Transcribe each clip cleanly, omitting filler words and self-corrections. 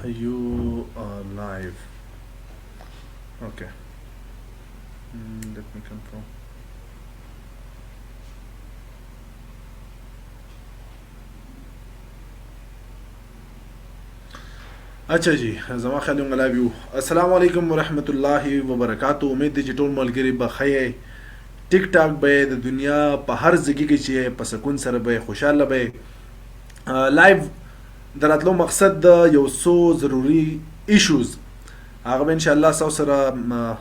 You are live. Okay. Let me confirm. अच्छा जी زما خیال یو غلا بیو السلام علیکم ورحمت الله وبرکاتہ امید دی چې ټول ملګری به خیر ټیک ټاک به د دنیا په هر ځای کې چې په سکون سره به خوشاله به لایو دراتلو مقصد د یو څو ضروری ایشوز هغه به ان شاء الله تاسو سره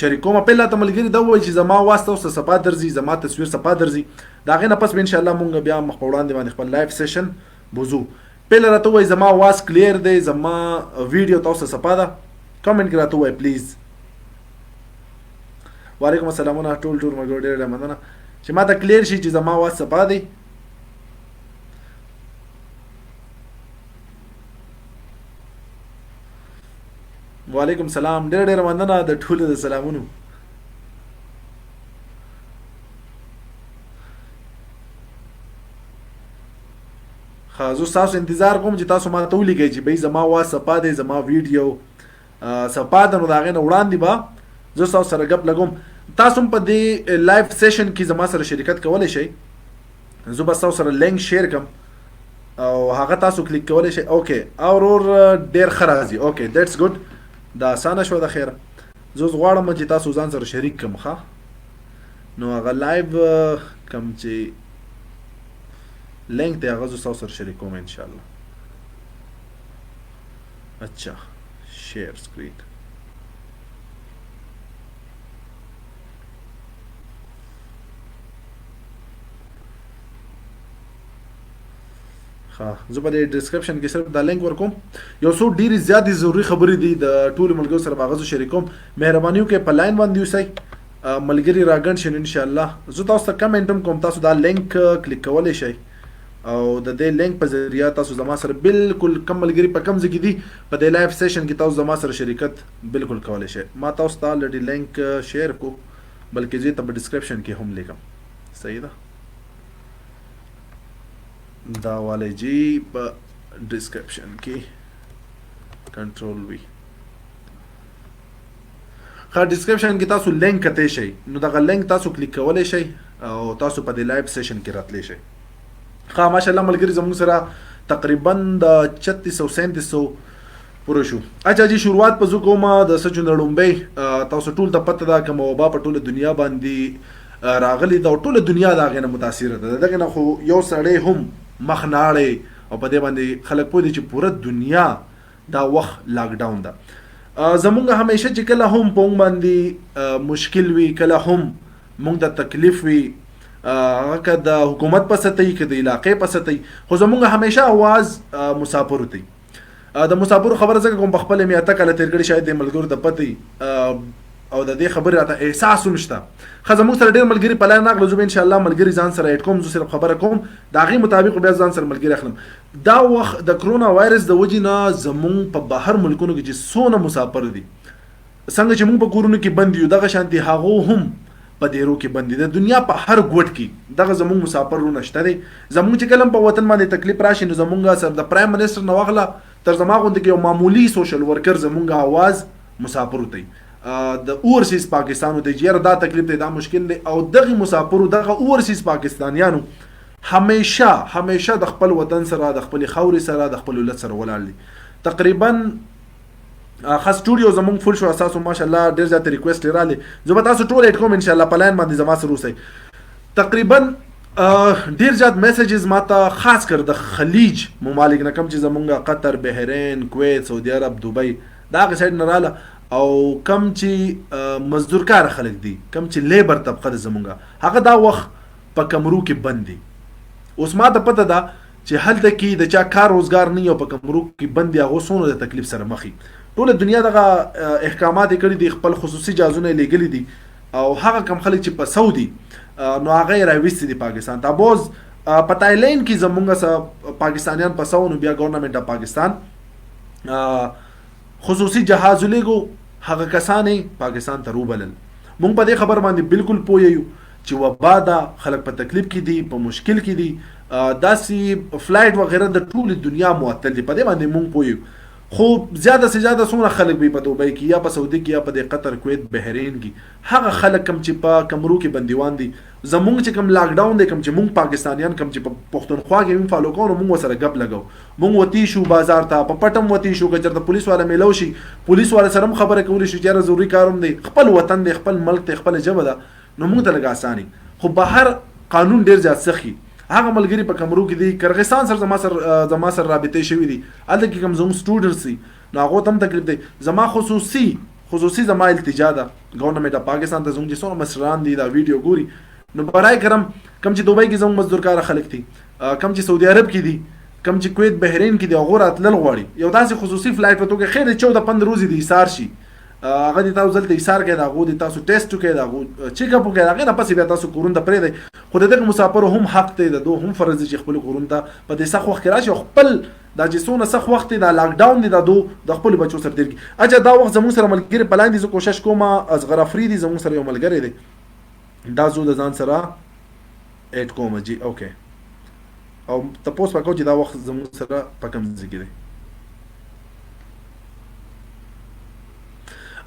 شریکوم په لاته ملګری دا وایي چې زما واسطه اوس صفه درځي زما تصویر صفه درځي دا غي نه پس به ان شاء الله مونږ بیا مخ په وړاندې باندې خپل لایو سیشن بوزو پهله راته وای زما واس کلیر دی زما ویډیو تاسو صفه ده کمنټ کې راته وای پلیز وعلیکم السلام ټول مګو ډېر مننه چې ما ته کلیر شي چې زما واس صفه دی وعلیکم السلام ډېر مننه د ټولو د سلامونو زه تاسو انتظار کوم چې تاسو ما ته ولیکئ چې به زما واس صفه دی زما ویډیو صفه ده نو دا غي نه وړاندې به زه تاسو سره غپ لګوم تاسو په دې لایو سیشن کې زما سره شریکت کولای شئ زه به تاسو سره لینک شیر کوم او هغه تاسو کلیک کولای شئ اوکے اور ډیر خرازي اوکے دیټس ګډ دا اسانه شو د خیره زه غواړم چې تاسو ځان سره شریک کوم ښه نو هغه لایو کوم چې لینک دی هغه زه تاسو سره شریکوم ان شاء الله اچھا شیر سکرین زه په دې ډسکرپشن کې صرف دا لینک ورکوم یو څو ډیرې زیاتې ضروري خبرې دي د ټولو ملګرو سره باغزو شریکوم مهرباني وکړئ په لاین باندې اوسئ ملګري راګڼ شي ان شاء الله زه تاسو ته کمنټ کوم تاسو دا لینک کلیک کولی شئ او د دې لینک په ذریعہ تاسو زما سره بالکل کم ملګری په کم ځای کې دي په دې لایو سیشن کې تاسو زما سره شریکت بالکل کولی شئ ما تاسو ته الریډي لینک شیر کو بلکې زه ته په ډسکرپشن کې هم لیکم صحیح ده دا والے جی په ډسکرپشن کې کنټرول وی ډسکرپشن کې تاسو لینک کته شئ نو دا لینک تاسو کلیک کولی شئ او تاسو په دې لایو سیشن کې راتلی شئ ماشاءالله ملګری زموږ سره تقریبا د 3600 پوره شو اچھا جی شروعات په زو کومه د سجن لومبۍ تاسو ټول ته پته ده کوم وبا په ټوله دنیا باندې راغلی دا ټوله دنیا دا غنه متاثر ده دغه نه خو یو سړی هم مخ ناړي او په دې باندې خلک پوه دي چې پوره دنیا دا وخت لاک ډاون ده زمونږ همیشه چې کله هم په باندې مشکل وي کله هم مونږ د تکلیف وي که د حکومت په سطحي که د علاقې په سطحي خو زمونږ همیشه आवाज مسافرو ته د مسافرو خبره ځکه کوم په خپل میاته کله تیر کړي شاید د ملګرو د پتی او د دې خبره راته احساس نشته خو زموږ سره ډېر ملګری په لاره نغلو زه ان شاء الله ملګری ځان سره اډ کوم زه صرف خبره کوم دا غي مطابق بیا ځان سره ملګری اخلم دا وخت د کرونا وایرس د وجې نه زمونږ په بهر ملکونو کې چې سونه مسافر دي څنګه چې مونږ په کورونو کې بند یو دغه شانتي هغه هم په دیرو کې بندي د دنیا په هر ګوټ کې دغه زموږ مسافرونه شته دي زموږ چې کلم په وطن باندې تکلیف راشي نو زموږ سره د پرایم منسٹر نو واغله تر زما غوند کې یو معمولی سوشل ورکر زموږ आवाज مسافر ته د اورسیز پاکستانو ته جیر دا تکلیف دی دا مشکل دی او دغه مسافرو دغه اورسیز پاکستانیانو همیشه د خپل وطن سره د خپل خاوري سره د خپل ولادت سره ولاړ دي تقریبا خاص سټوډیو زمونږ فل شو اساسو ماشاءالله ډیر زیات ریکوست لري زه به تاسو ټول اډ کوم ان شاء الله په لاین باندې زما سره اوسئ تقریبا ډیر زیات میسجز ماته خاص کر د خلیج ممالک نه کم چې زمونږ قطر بحرین کویت سعودي عرب دوبۍ دا غي سایډ نه رااله او کم چې مزدور کار خلک دي کم چې لیبر طبقه زمونږ هغه دا وخت په کمرو کې بندي اوس ما ته پته ده چې هلته کې د چا کار روزګار نه یو په کمرو کې بندي هغه سونو د تکلیف سره مخي ټول دنیا دغه احکامات کړي دي خپل خصوصي جازونه لګلي دي او هغه کم خلک چې په سعودي نو هغه راويستي دي پاکستان ته بوز په تایلند کې زمونږ سره پاکستانیان په سونو بیا ګورنمنت اف پاکستان خصوصي جهاز لګو هغه کسانې پاکستان ته روبلل مونږ په دې خبر باندې بالکل پوه یو چې وبا دا خلک په تکلیف کې دي په مشکل کې دي داسې فلایټ وغیرہ د ټول دنیا معطل دي په دې باندې مونږ پوه یو خو زیاده سے زیاده څومره خلک به په دوبۍ کې یا په سعودي کې یا په قطر کویت بحرین کې هغه خلک کم چې په کمرو کې بندیوان دي زمونږ چې کم لاک ډاون دی کم چې مونږ پاکستانیان کم چې په پښتونخوا کې موږ فالو کوو مونږ سره غپ لګو مونږ وتی شو بازار ته په پټم وتی شو که چېرته پولیس والا میلو شي پولیس والا سره هم خبره کولی شي چې ضروري کاروم دی خپل وطن دی خپل ملک دی خپل ژبه ده نو مونږ ته لږ اساني خو بهر قانون ډیر زیات سخی هغه ملګری په کمرو کې دي کرغستان سره زما سره رابطې شوي دي هلته کې کوم زموږ سټوډنټس دي نو هغو ته هم تکلیف دی زما خصوصي زما التجا ده ګورنمنټ پاکستان ته زموږ چې څومره مشران دي دا ویډیو ګوري نو برای کرم کم چې دوبۍ کې زموږ مزدور کاره خلک دي کم چې سعودي عرب کې دي کم چې کویت بحرین کې دي هغو راتلل غواړي یو داسې خصوصي فلایټ په توګه خیر 14-15 ورځې د ایثار شي هغه دي تاسو دلته ایثار کوي دا غو دي تاسو ټیسټ کوي دا غو چیک اپ کوي هغه نه پسې بیا تاسو کورون ته پرې دی خو دغه مسافر هم حق دی د دوه هم فرض دي چې خپل کورون ته په دې سخت وخت کې راشي خپل دا چې څونه سخت وخت دی دا لاک ډاون دی دا دوه د خپل بچو سره تیر کی اجه دا وخت زموږ سره ملګری پلان دي زه کوشش کوم اصغر افریدي زموږ سره یو ملګری دی دا زو د ځان سره اټ کوم جی اوکې او تاسو پکاو چې دا وخت زموږ سره پکم ځګی دی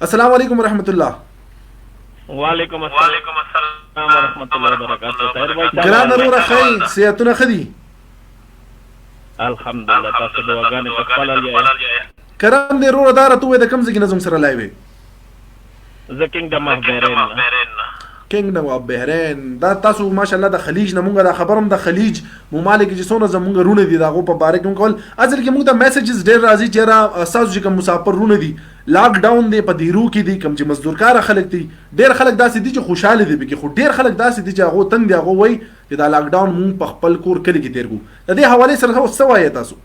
السلام علیکم ورحمۃ اللہ وعلیکم السلام ورحمۃ اللہ وبرکاتہ طاهر بھائی ګران ضرور خیر صحتونه خدي الحمدلله تاسو دعاګانې په خپل لیا کرم دې رور دار ته د کم ځګ نظم سره لایوي زکینګ د بحرین کینګډم اف بحرین دا تاسو ماشاءالله د خلیج نه مونږه د خبرم د خلیج ممالک چې څونه زمونږ رونه دي داغه په باره کې کول اصل کې موږ ته میسجز ډیر راځي چې را اساس چې کوم مسافر رونه دي لاک ډاون دی په دیرو کې دي کوم چې مزدور کار خلک دي ډیر خلک داسې دي چې خوشاله دي بګي خو ډیر خلک داسې دي چې هغه تنگ دي هغه وای چې دا لاک ډاون مونږ په خپل کور کلی کې تیر کو د دې حواله سره څه وایي تاسو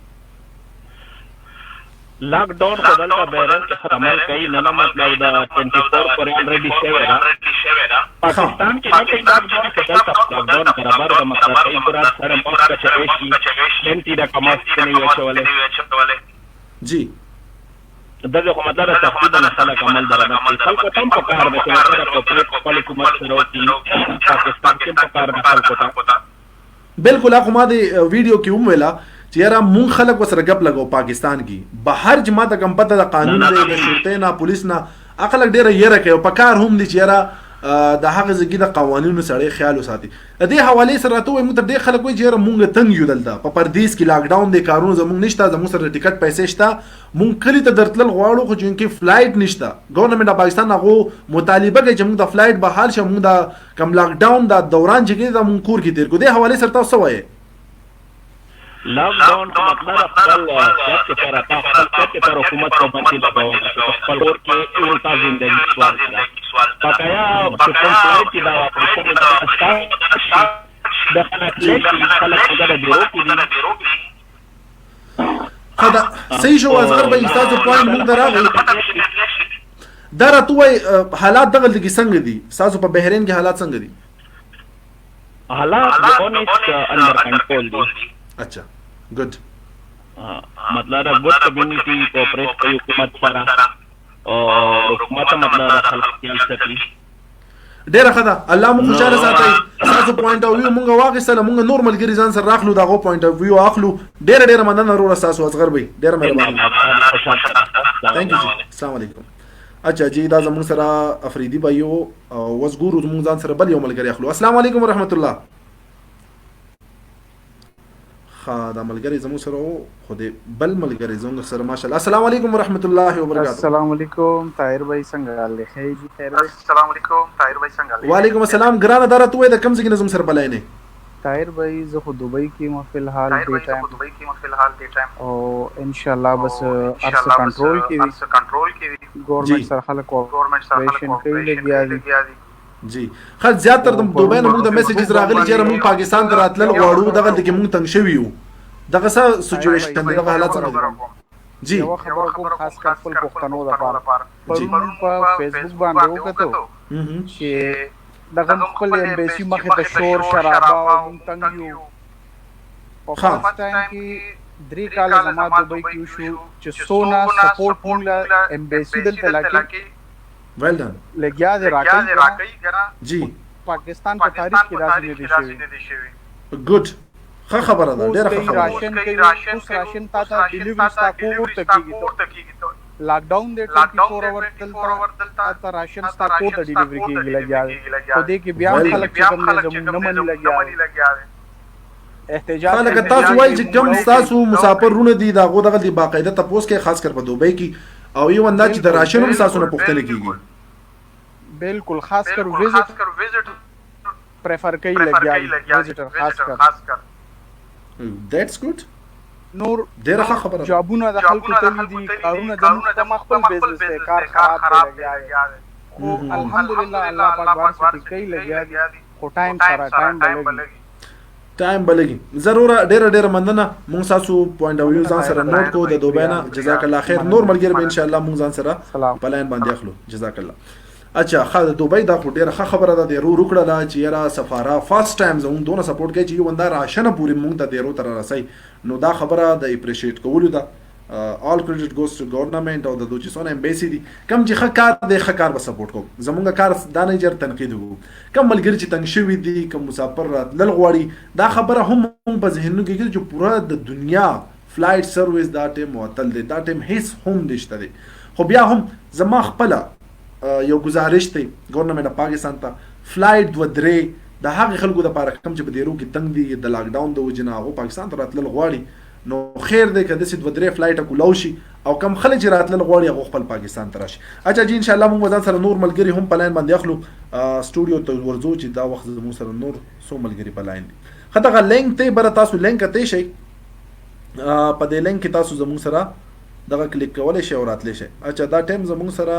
لاک ډاون په دلته بحرین کې عمل کوي نه مطلب دا 24 پر الریډي شوی دا پاکستان کې نه لاک ډاون په دلته لاک ډاون برابر د مطلب ایرات سره مخکې چوي انتی دا کماس نه وچولې جی دغه حکومت را تقریبا خلک عمل درنه خلکو تم په کار د چې په خپل حکومت سره وتی پاکستان کې په کار د خلکو ته بالکل هغه ما د ویډیو کې هم ویلا چې یاره مونږ خلک وسره غپ لګو پاکستان کې بهر جماعت کم پته د قانون دی د شرطه نه پولیس نه اخلک ډیره یره کوي په کار هم دي چې یاره د هغه ځګي د قوانینو سره خیال وساتي د دې حواله سره ته موږ ته ډیر خلک وایي چې مونږ تنګ یو دلته په پردیس کې لاک ډاون دی کارونه زموږ نشته زموږ سره ټیکټ پیسې شته مونږ کلی ته درتل غواړو خو چې فلایټ نشته ګورنمنت پاکستان هغه مطالبه کوي چې موږ د فلایټ به حال شه موږ د کم لاک ډاون د دوران چې د مونږ کور کې تیر کو دې حواله سره تاسو وایي لاک ډاون په مطلب خپل سیاست کې راته خپل کې تر حکومت په باندې لګاو خپل ور کې ورتا ژوندۍ سوال پکایا په کوم ځای کې دا اپریشن د خلک وګړه دیرو خدا صحیح شو اصغر به استاد پوینټ موږ دراغی دا راتوي حالات دغه لګي څنګه دي تاسو په بحرین کې حالات څنګه دي حالات اونست انډر کنټرول دي اچھا گڈ مطلب گڈ کمیونٹی کوپریٹ کوي حکومت سره او حکومت مطلب خلک کې سکی ډیره ښه ده الله مو خوشاله ساتي تاسو پوینټ او ویو مونږ واغستله مونږ نورمال ګری ځان سره راخلو دغه پوینټ او ویو اخلو ډیره مننه وروره تاسو اصغر بھائی ډیره مهرباني ثانک یو السلام علیکم اچھا جی دا زمونږ سره افریدي بایو او وزګورو زمونږ ځان سره بل یو ملګری اخلو السلام علیکم ورحمت الله دا ملګری زموږ سره خو دې بل ملګری زموږ سره ماشاءالله السلام علیکم ورحمت الله وبرکاتہ السلام علیکم طاهر بھائی څنګه حال دی خیر جی طاهر بھائی السلام علیکم طاهر بھائی څنګه حال دی وعلیکم السلام ګرانه دره ته د کم ځای نظم سره بلای نه طاهر بھائی زه خو دوبۍ کې ما فی الحال دی ټایم او ان شاء الله بس ارس کنټرول کې ګورنمنت سره خلک کوپریشن کوي لګیا دي جی خل زیاتر د دوبۍ نه موږ د میسجز راغلي چې موږ پاکستان ته راتلل غواړو دغه د موږ تنګ شوی یو دغه څه سچويشن دغه حالات څنګه جی یو خبره کوم خاص کر خپل پښتنو لپاره پرون په فیسبوک باندې وکړو چې دغه خپل امبیسي مخه ته شور شرابه او تنګ یو په خاص ټایم کې درې کال زما دوبۍ کې شو چې سونا سپورټ موږ امبیسي دلته لکه ویل ډن لګیا دی راکې جی پاکستان په تاریخ کې راځي نه دي شوی ګډ ښه خبره ده، ډېره ښه خبره ده. راشن کوي، اوس راشن تا ته ډیلیوري ستا کور ته کېږي. لاک ډاون دی 24 اور دلته تا راشن ستا کور ته ډیلیوري کېږي لګیا دی. خو دې کې بیا خلک چې کوم دی زموږ نه مني لګیا دی. احتجاج خلک تاسو وایي چې کوم تاسو مسافرونه دي دا غو دغه دی باقاعده تاسو کې خاص کر په دوبۍ کې او یو انداز چې د راشن هم تاسو نه پوښتنه کیږي. بالکل خاص کر وزټ پریفر کوي لګیا وزټر خاص کر. That's good. نور ډېره ښه خبره. جابونه د خلکو تللی دي، کارونه د خپل بزنس دی، کار خراب دی لګیا دی. خو الحمدلله الله پاک بار سټی کوي لګیا دی. خو ټایم سره ټایم بلګي ضرور. ډېره مننه. مونږ تاسو پوینټ او ویو ځان سره نوٹ کو د دوبۍ نه. جزاک الله خیر. نور ملګری به ان شاء الله مونږ ځان سره په لاین باندې اخلو. جزاک الله. اچھا خاله دوبۍ دا خو ډېره ښه خبره ده. د رو کړه چې یاره سفاره فرست ټایم زموږ دونه سپورټ کوي چې یو بنده راشنه پورې مونږ ته د رو تر رسي. نو دا خبره د اپریشیټ کولو ده. all credit goes to government او د دوی څونه امبیسي دي کم چې ښه کار دی ښه کار به سپورټ کوم. زمونږ کار دا نه جر تنقید وکړو. کم ملګری چې تنګ شوي دي، کم مسافر راتلل غواړي، دا خبره هم په ذهنونو کې چې پوره د دنیا فلایټ سرویس دا ټیم معطل دی، دا ټیم هیڅ هم نشته دی. خو بیا هم زما خپله یو گزارش دی ګورنمنټ پاکستان ته فلایټ 2-3 د هغې خلکو دپاره کوم چې په دې رو کې تنګ دي د لاک ډاون د وجې نه هغو پاکستان ته راتلل غواړي نو خیر دی که داسې 2-3 فلایټه کولاو شي او کم خلک چې راتلل غواړي هغو خپل پاکستان ته راشي. اچھا جی انشاءالله موږ به ځان سره نور ملګري هم په لاین باندې اخلو. سټوډیو ته ورځو چې دا وخت زموږ سره نور څو ملګري په لاین دي. ښه دغه لینک ته بره تاسو لینک کتی شئ. په دې لینک کې تاسو زموږ سره دغه کلیک کولی شئ او راتلی شئ. اچھا دا ټایم زموږ سره.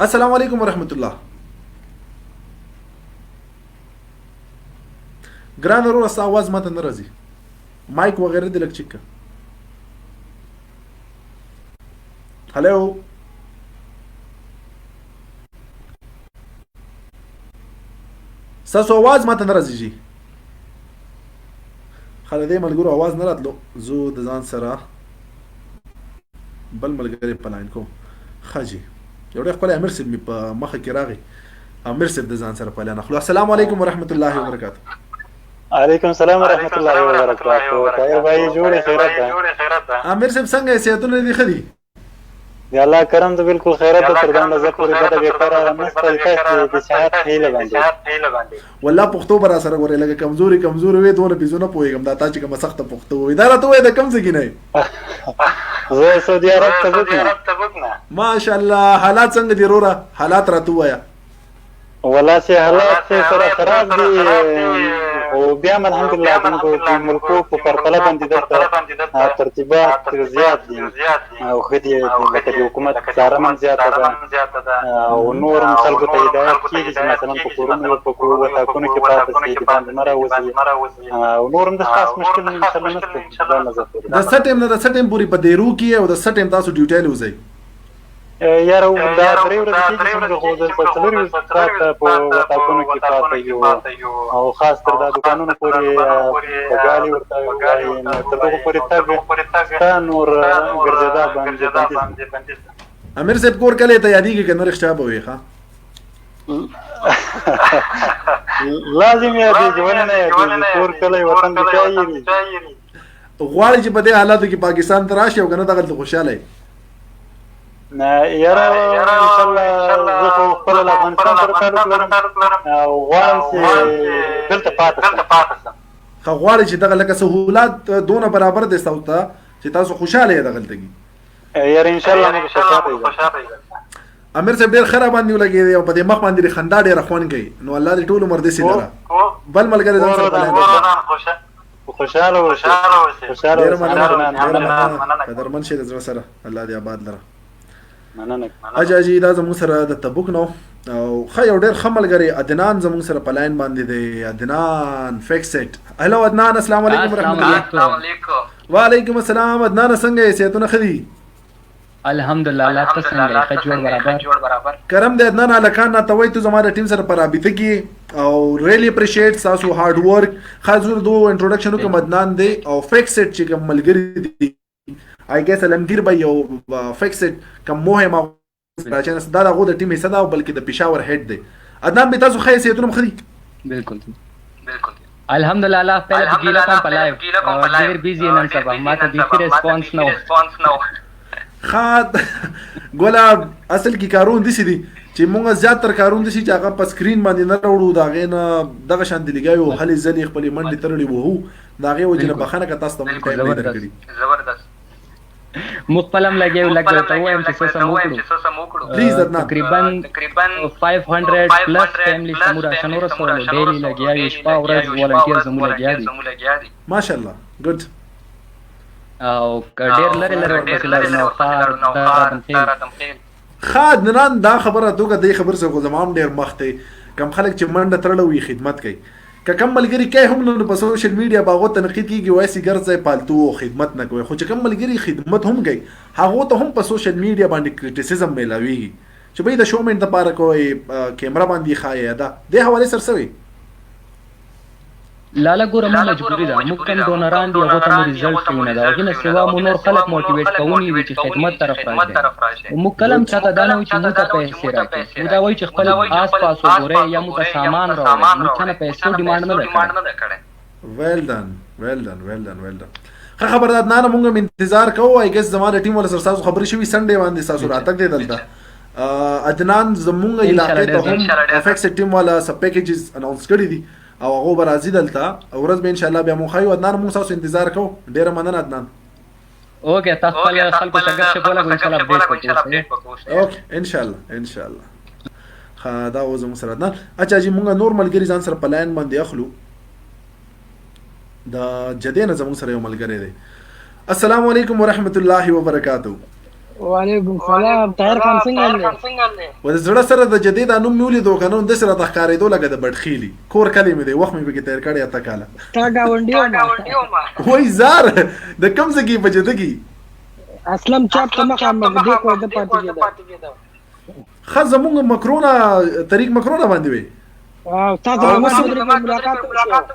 السلام علیکم ورحمت الله. ګران ورور ستا आवाज ماته نه راځي. مایک وغیره دې لږ چیک کړه. هلو ستاسو आवाज ماته نه راځي جی. خاله دې ملګرو आवाज نه راتلو. زه د ځان سره بل ملګری په لاین کوم. ښه جی یو ډېر ښکلی امیر صاحب مې په مخه کې راغی. امیر صاحب د ځان سره په لاین اخلو. السلام علیکم ورحمت الله وبرکاته. علیکم السلام ورحمت الله وبرکاته. طاهر بھائی جوړې خیرات ده. امیر صاحب څنګه صحتونه دي ښه دي؟ د الله کرم ته بالکل خیرات ده. تر دا اندازه پورې بده بېکاره نشته چې د صحت هیله باندې والله پښتو به راسره ګورې لکه کمزوري وې دونه پیسو نه پوهېږم. دا تا چې کومه سخته پښتو وایي دا راته وایي د کوم ځای کې نه زه سعودي عرب ته بوتنه. ماشاءالله حالات څنګه دي وروره؟ حالات راته ووایه. والله چې حالات سره خراب دي او بیا هم الحمدلله د ملکو په پرتله باندې دلته ترتیبات زیات دي او ښه دي. لکه د حکومت څارنه زیاته ده او نور هم خلکو ته هدایت کېږي چې مثلا په کورونو په وطاقونو کې پاتې شي، د باندې مه راوځي او نور هم د خاص مشکل انشاءالله نشته. دا نظر د څه ټایم نه د څه ټایم پورې په دې رو کې او د څه ټایم تاسو ډیوټی لوځئ؟ یاره دا 3 ورځې کېږي چې موږ خو دلته 4 ورځې پراته په وطاقونو کې پاته یو او خاص تر دا دوکانونو پورې په ګاډي ورته وایي نو تر دغو پورې تګ ستا نور ګرځېدا باندې بندیز ده. امیر صاحب کور کلی ته یادېږي که نه رښتیا به وایي ښه؟ لازم یادېږي ولې نه یادېږي. کور کلی وطن د چا یېري. غواړي چې په دې حالاتو کې پاکستان ته راشي او که نه دغلته خوشحاله یې؟ یاره انشاءالله زه خو خپله له افغانستان سره تعلق لرم او غواړم چې دلته پاته شم. ښه غواړئ چې دغه لکه سهولات دونه برابر دی ستاسو ته چې تاسو خوشحاله یې دغلته کې؟ یاره انشاءالله موږ خوشحاله یو. امیر صاحب ډېر ښه راباندې ولګېدی او په دې مخ باندې دې خندا ډېره خوند کوي. نو الله دې ټول عمر داسې لره. بل ملګری ځان سره په خوشحاله اوسئ. ډېره مننه. قدرمن شئ د زړه سره. الله دې آباد لره. اجا جی دا زموږ سره د تبوک نو او ښه یو ډېر ښه ملګری عدنان زموږ سره په لاین باندې دی. عدنان فیکسټ. هلو عدنان السلام علیکم ورحمت الله. وعلیکم السلام. عدنان څنګه یې صحتونه ښه دي؟ الحمدلله الله ته څنګه یې ښه جوړ برابر. کرم دی عدنان هلکان راته وایي ته زما د ټیم سره په رابطه کې او ریلی اپریشیټ ستاسو هارډ ورک. خاص زه دو انټروډکشن وکړم. عدنان دی او فیکسټ چې کوم ملګري دي I guess علمگیر به یو فیکسډ کم مهم راچنس دا دغه د ټیم حصہ ده او بلکې د پېښور هډ دی. عدنان به تاسو ښه صحتونه ښه دي؟ بالکل الحمدلله الله پہلے په ګیله کوم په لایو ډیر بیزی نن سبا ما ته بیخي ریسپانس نه و خاد ګولا اصل کې کارون دي دي چې مونږ زیاتره کارون دي چې هغه په سکرین باندې نه راوړو دا غینه دغه شان دی لګایو هلي ځلې خپل منډي ترړي وو دا غي وجنه بخنه که تاسو ته مونږ ټایم نه درکړي زبردست مقلم لګیو لګ ته وایم چې څه سم وکړو پلیز ادنان تقریبا 500 پلس فیملی سمورا شنور سره ډیلی لګیاوي شپه ورځ ولنټیر زمو لګیا دي ماشاءالله ګډ او ډیر لري ورپسې نو خار خاد نن دا خبره توګه د خبر څخه زمام ډیر مخته کم خلک چې منډه ترلوي خدمت کوي که کم ملګری کوي هم نو په سوشل میډیا باغو تنقید کیږي وایي ګرځي پالتو خدمت نه کوي خو چې کم ملګری خدمت هم کوي هغه ته هم په سوشل میډیا باندې کریټیسیزم ملاويږي چې به د شومنت لپاره کوي کیمرا باندې خایې دا د حواله سرسوي لالا ګوره مو مجبوری ده موږ کوم ډونران دي هغه ته ریزلټ کیونه دا غنه سوا مو نور خلک موټیویټ کوونی وي چې خدمت طرف راځي او موږ کلم چاته دا نه وي چې موږ ته پیسې راکړي دا وایي چې خپل آس پاس وګوره یا موږ ته سامان راوړي موږ څنګه پیسې ډیمانډ نه کړي ویل ډن خه خبردار نه موږ انتظار کوو ای ګس زموږ ټیم ول سره تاسو خبرې شوي سنډي باندې تاسو راتګ دی دلته ادنان زموږ علاقې ته هم افیکس ټیم والا سب پیکیجز اناونس کړی دي او هغه به راځي دلته ورځ به ان شاء الله بیا مو خایو ادنان موږ تاسو انتظار کوو ډیره مننه ادنان اوکې تاسو خپل خلکو ته ګټه کوله ان شاء الله اپډیټ کوو اوکې ان شاء الله خا دا وزم سره ادنان اچھا جی موږ نور ملګری ځان سره پلاین باندې اخلو دا جدي نه زموږ سره یو ملګری دی السلام علیکم ورحمت الله وبرکاتہ وعلیکم السلام طاهر خان څنګه دی و زړه سره د جدید انوم میولې دوه قانون د سره د ښکارېدو لګه د بډخیلی کور کلمې دی وخت مې به کې تیر کړی اته کاله تا گاونډیو ما وای زار د کم زګي بجدګي اسلم چاپ ته مخامخ دی کو د پاتې کېده خزه مونږ مکرونه طریق مکرونه باندې وي او تاسو ما ملاقات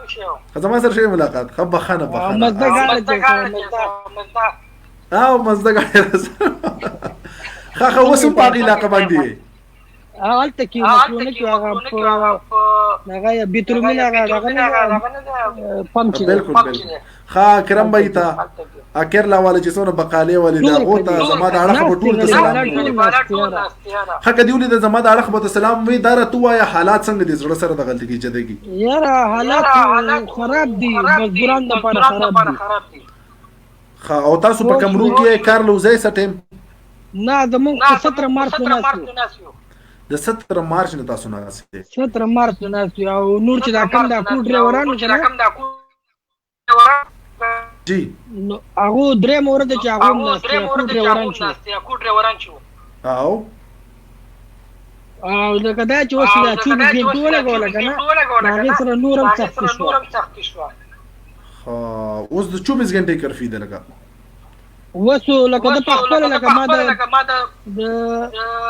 وشو خزه ما سره شي ملاقات خب بخانه مزه غاړه او مزه غاړه خا وسم په علاقه باندې اول تکي مکرونه کې هغه بیترومین هغه پمپ بالکل خا کرم بایتا اکرلا والے چې څونه بقاله والے دا غوته زما د اړه په ټول سلام خا کدیولې د زما د اړه په سلام وی دار تو یا حالات څنګه دي زړه سره د غلطی کې جديږي یاره حالات خراب دي مزدوران د پر خراب دي خا او تاسو په کمرو کې کار لوزای سټیم نه زموږ 17 مارچ ناسو د 17 مارچ نه تاسو نه استه 17 مارچ ناسو او نور چې دا کم دا کو ډرایورانو جی هغه درې مورد چې هغه کو ډرایوران شو او دا کدا چې اوس دا چې دې ټوله کوله کنه هغه سره نورم سخت شو اوس د 24 غنټې کړفي ده لکه وسو لکه د خپل لکه ما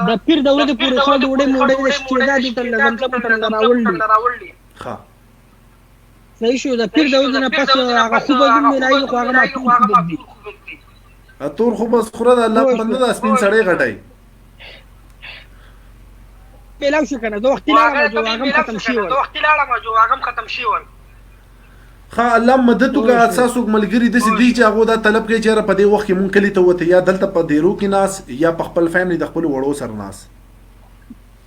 د پیر دولت پورې خو د وړې موډې استعداد ته لګنټه په راولې ها صحیح شو د پیر دولت نه پس هغه خو به ملایي خو هغه ما اتور خو بس خوره د الله بنده د سپین سړی غټای پیلاو شو کنه د وخت لاړه جو هغه ختم شي خا الله مدد وکړه اساسو ملګری د سې دی چې هغه دا طلب کوي چې په دې وخت کې مونږ کلی ته وته یا دلته په دیرو کې ناس یا په خپل فیملی د خپل وړو سره ناس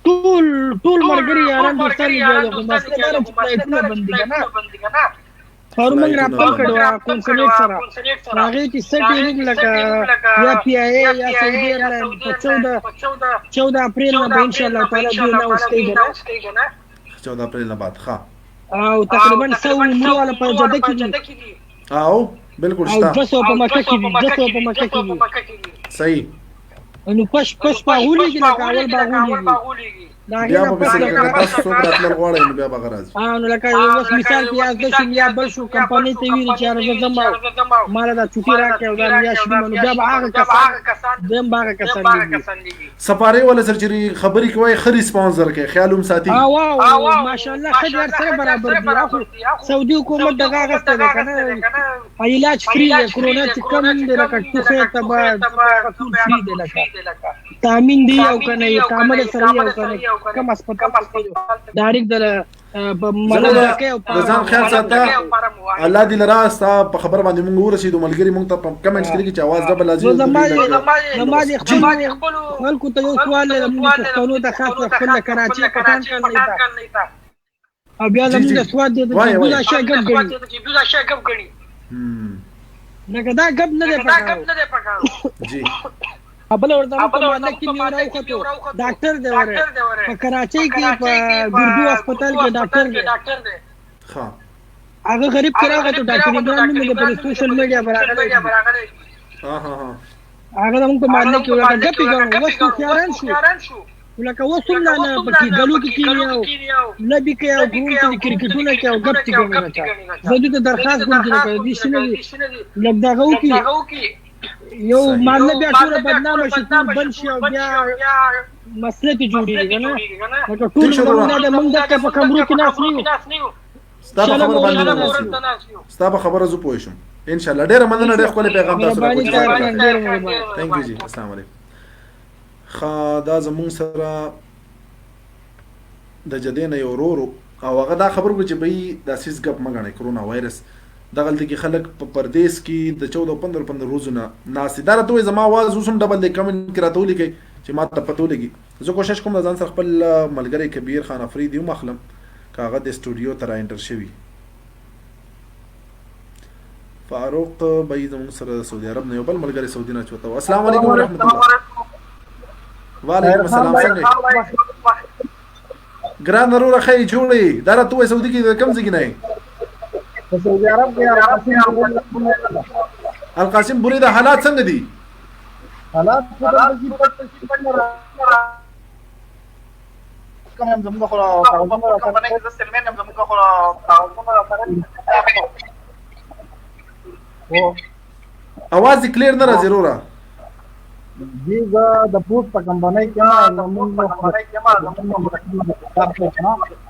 ټول مرګري یاران دوستان دي خو مسله دا چې ټول بندي کنه فورمنګ را پل کړو کنسولټ سره هغه کې سټینګ لکه یا پی آی یا سعودي عرب 14 اپریل نه ان شاء الله تعالی دی نو استیګ نه 14 اپریل نه بعد ښه او تقریبا 100 مليون والا په جده کې دي او بالکل شته او 200 په مکه کې دي صحیح نو پش په غولي کې لکه اول باغولي بیا په څه تاسو څو راتل غواړئ نو بیا به غراځي نو لکه اوس مثال پیاز د شمیا بل شو کمپنی ته ویل چې راځم مال دا چوټي راکې او دا یا شمه نو بیا به هغه کسان دیم باغ کسان دي سفاري ولا سرجري خبري کوي خري سپانسر کوي خیالوم ساتي او ماشاءالله خجر سره برابر دي اخو سعودي حکومت دغه غسته ده کنه علاج فری ده کرونا چې کم دي لکه ټوخه تبا ټول فری ده لکه تامین دی او کنه کامل سره او کنه کم هسپتال ډایرکټ د په ملګری کې او د ځان خیال ساته الله دې لرا ستا په خبر باندې موږ ورسېدو ملګری موږ ته کمنټس کې چې आवाज دبل لازم زما د خپل خلکو ته یو سوال دی موږ پښتنو د خاص خپل کراچي پټان کړل او بیا زموږ سواد دی چې دوه شي ګم غړي لکه دا ګب نه دی پکاو جی خپل ورته په باندې کې میراو کتو ډاکټر دی وره په کراچي کې په ګردو هسپتال کې ډاکټر دی ها هغه غریب کراغه ته ډاکټر عمران موږ په سوشل میډیا براغله ها ها ها هغه موږ په باندې کې ورته ګپی کوو وسو خياران شو لکه وسو نه پکې غلو کې کیاو نبی کې او ګون کې کرکټونه کې او ګپ کې زه دې درخواست کوم چې دې شنه لګداغو کې یو مانله بیا ټول بدنامه شي ټول بل شي او بیا مسله ته جوړیږي کنه لکه ټول موږ د موږ د په کمرو کې ناس نیو ستا په خبره باندې ستا په خبره زه پوه شم ان شاء الله ډېر مننه ډېر خپل پیغام تاسو راکوي ثانک یو جی السلام علیکم خا دا زمون سره د جدین یو ورورو او هغه دا خبر وکړي چې به د سیس ګپ مګنه کرونا وایرس دغه کې خلک په پردیس کې د 14-15 ورځې ناس دا راته زما आवाज اوسم ډبل د کمنټ کراته ولیکي چې ما ته پته ولګي زه کوشش کوم ځان سره خپل ملګری کبیر خان افریدی مخلم کاغه د استودیو تر انټر شوی فاروق بيد من سره سعودي عرب نه یو بل ملګری سعودي نه چوته السلام علیکم ورحمت الله وعلیکم السلام څنګه ګران ضرور خی جوړي دا راته سعودي کې کم ځای نه سعودي عرب کې القاسم بوري د حالات څنګه دي حالات کوم زموږ خو اواز کلیر نه راځي وروره دیګه د پوسټ په کمپنۍ کې زموږ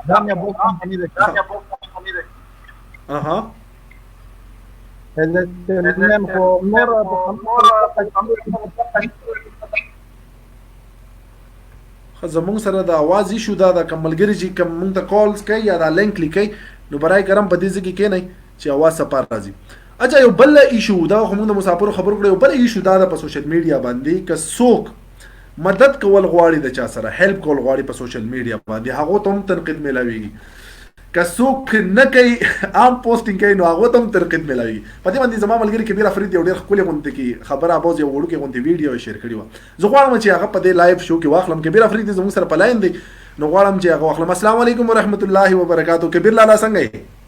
دا مې بوک کمپنۍ ده اها نن خو نور زمونږ سره د आवाज ایشو دا د کملګری چې کوم مونږ ته کالز کوي یا دا لینک لیکي نو برای کرم په دې ځکه کې نه چې आवाज سپار راځي اچھا یو بل ایشو دا خو موږ د مسافر خبرو کړو یو بل ایشو دا په سوشل میډیا باندې ک څوک مدد کول غواړي د چا سره هیلپ کول غواړي په سوشل میډیا باندې هغه ته هم تنقید ملاويږي ک څوک نه کوي عام پوسټینګ کوي نو هغه ته هم تنقید ملاويږي په دې باندې زما ملګری کبیر افریدی یو ډېر خپل غونډه کې خبره اباز یو وړو کې غونډه ویډیو شیر کړی و زه غواړم چې هغه په دې لایو شو کې واخلم کبیر افریدی زموږ سره پلاین دی نو غواړم چې هغه واخلم السلام علیکم ورحمت الله وبرکاتہ کبیر لالا څنګه یې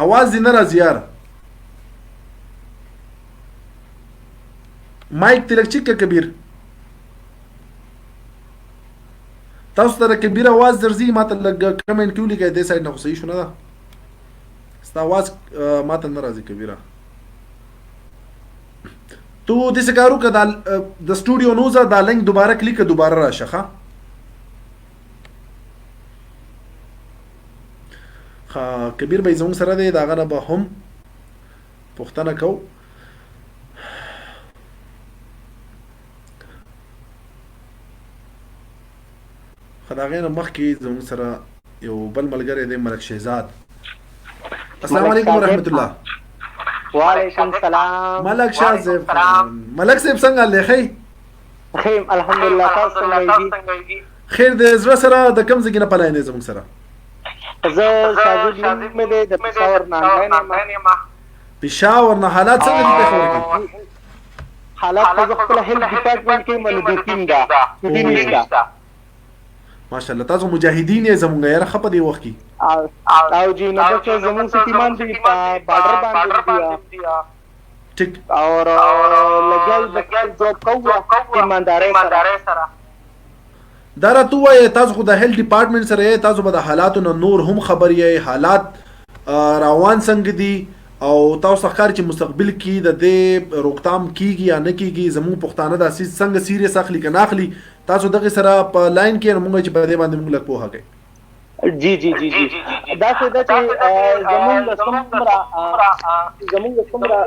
आवाज دې نه راځي یار مایک تلک چیک کبیر تاسو ته کبیر आवाज درځي ماته لګ کمنټ کیو لیکه دې سایډ نه خو صحیح شونه ده ستا आवाज ماته نه راځي کبیره تو دې سکارو کدا د سټوډیو نوزا دا لینک دوباره کلیک دوباره راشه ها کبیر به زموږ سره دی داغه نه به هم پوښتنه کو خداغه نه مخکې زموږ سره یو بل ملګری دی ملک شهزاد السلام علیکم ورحمت الله وعلیکم السلام ملک شهزاد ملک صاحب څنګه لخی خیر الحمدلله تاسو څنګه خیر د زړه سره د کم ځای نه پلاینې زموږ سره زه شاګرد مې د پېښور نه ما پېښور نه حالات څنګه دي پېښور کې حالات په خپل هیلث ډپارټمنټ کې ملګرتین دا نشته ماشاءالله تاسو مجاهدین یې زمونږ یاره خپه دی وخت کې او جی نو چې زمون سیمان دی په بارډر باندې دی ټیک اور لګل جوړ کوو ایمانداري سره دا راته وایي تاسو خو د هیلث ډپارټمنټ سره تاسو به د حالاتو نور هم خبر یې حالات روان څنګه دي او تاسو ښکار چې مستقبل کې د دې روکتام کیږي یا نه کیږي زموږ پښتانه د اساس څنګه سیریس اخلي کنه اخلي تاسو دغه سره په لاین کې موږ چې په دې باندې موږ لږ پوهه کوي جی جی جی جی دا څه ده چې زمونږ څومره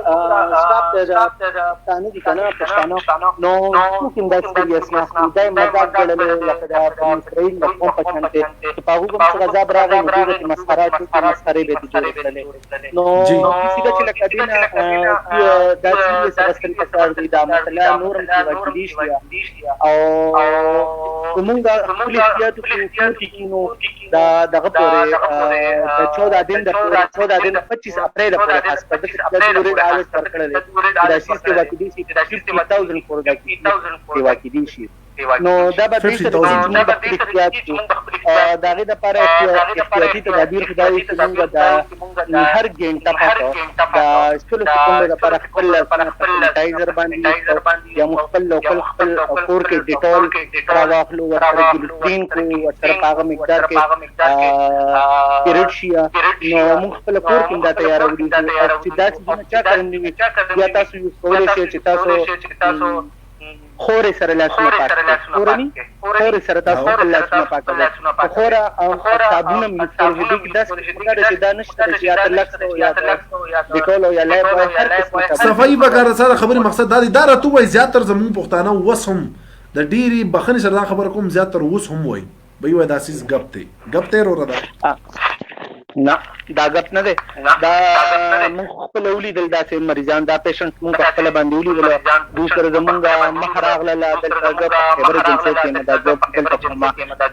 سټاف د پښتانه دي که نه پښتانه نو څوک هم دا سیریس نه اخلي دا یې مذاق ګڼلی لکه د بني اسرائیل د قوم په شان دی چې په هغوی به هم څه غذاب راغی نو دوی به ترې مسخره مسخرې به یې جوړې کړلې نو داسې ده چې لکه دوی نه دا سیریس اخیستل پکار دی دا مسله نور هم سیوا کېدی شي او زمونږ خپل احتیاطو کې پروتې کي نو دغه پورې د 14 دن د 25 اپریل پورې خاص کر د ضروري حالت ورکړل دا شي چې واقعي شي 50,000 پورې د واقعي شي نو دا به د احتیاط دغه د لپاره احتیاطي تدابیر خدای چې موږ د هر ګنټه پاتو د سلو سکندو لپاره خپل سانیټایزر باندې یا خپل لوکل خپل کور کې ډیټول راغلو ورته ګلوتین کو ورته هغه مقدار کې پیریډشیا نو موږ خپل کور کې دا تیارو دي چې دا چې چا کړنی یا تاسو یو کولای شئ چې تاسو خورې سره لاسونه پاک خورې سره تاسو خپل لاسونه پاک کړئ خورا او صابون هم یوز کړئ چې داس چې دا نشته چې یا لکس یا ډیټول یا لایب هر قسمه صفایي وکړه سره خبري مقصد دا دی دا راته وای زیاتره زمون پښتانه وسهم د ډيري بخنه سره دا خبر کوم زیاتره وسهم وای به یو داسې غب ته ورو ده نه دا غپ نه ده دا موږ خپل ولیدل داسې مریضان دا پیشنټ موږ خپل باندې ولیدل دوی سره زمونږ مخ راغله دلته غپ خبره جنسي کې نه دا غپ دلته ما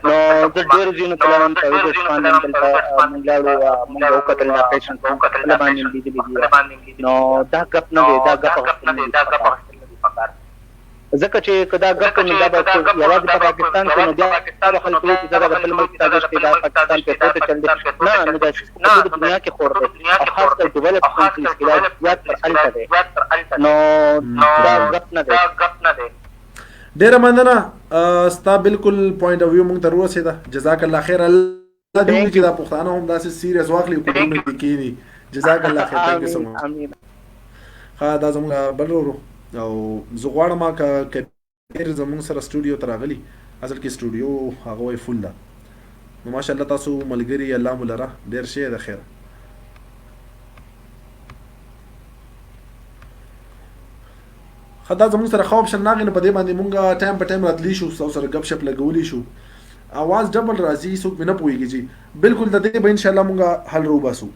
نو د ډېر ځینو کلام ته د شپان دلته موږ لاړو موږ وکړل دا پیشنټ موږ خپل باندې لیدل نو دا غپ نه ده دا غپ پکار ځکه چې کدا غپ نه دا به یوازې په پاکستان کې نه بیا خلکو چې دا د بل ملک تاجش کې دا پاکستان کې څه چل دي نه دا د دنیا کې خور دی او خاص کر ډیولپ کنټریز کې دا زیات پر الټه دی نو دا غپ نه دی ډیره مننه ستا بالکل پوینټ اف ویو مونږ ته ورسېده جزاک الله خیر الله دې چې دا پښتانه هم داسې سیریس واخلي او کومه کې کینی جزاک الله خیر ثانک یو سو مچ ها دا زموږ بل ورو او زه غواړم که زموږ سره سټوډیو ته راغلي اصل کې سټوډیو هغه وای فل ده نو ماشاءالله تاسو ملګري الله مو لره ډېر شی د خیر خدا زموږ سره خواب شل ناغې نه په دې باندې مونږ ټایم په ټایم راتلی شو سره غب شپ لګولی شو اواز ډبل راځي څوک مې نه پوهېږي چې بالکل د دې به انشاءالله مونږ حل روباسو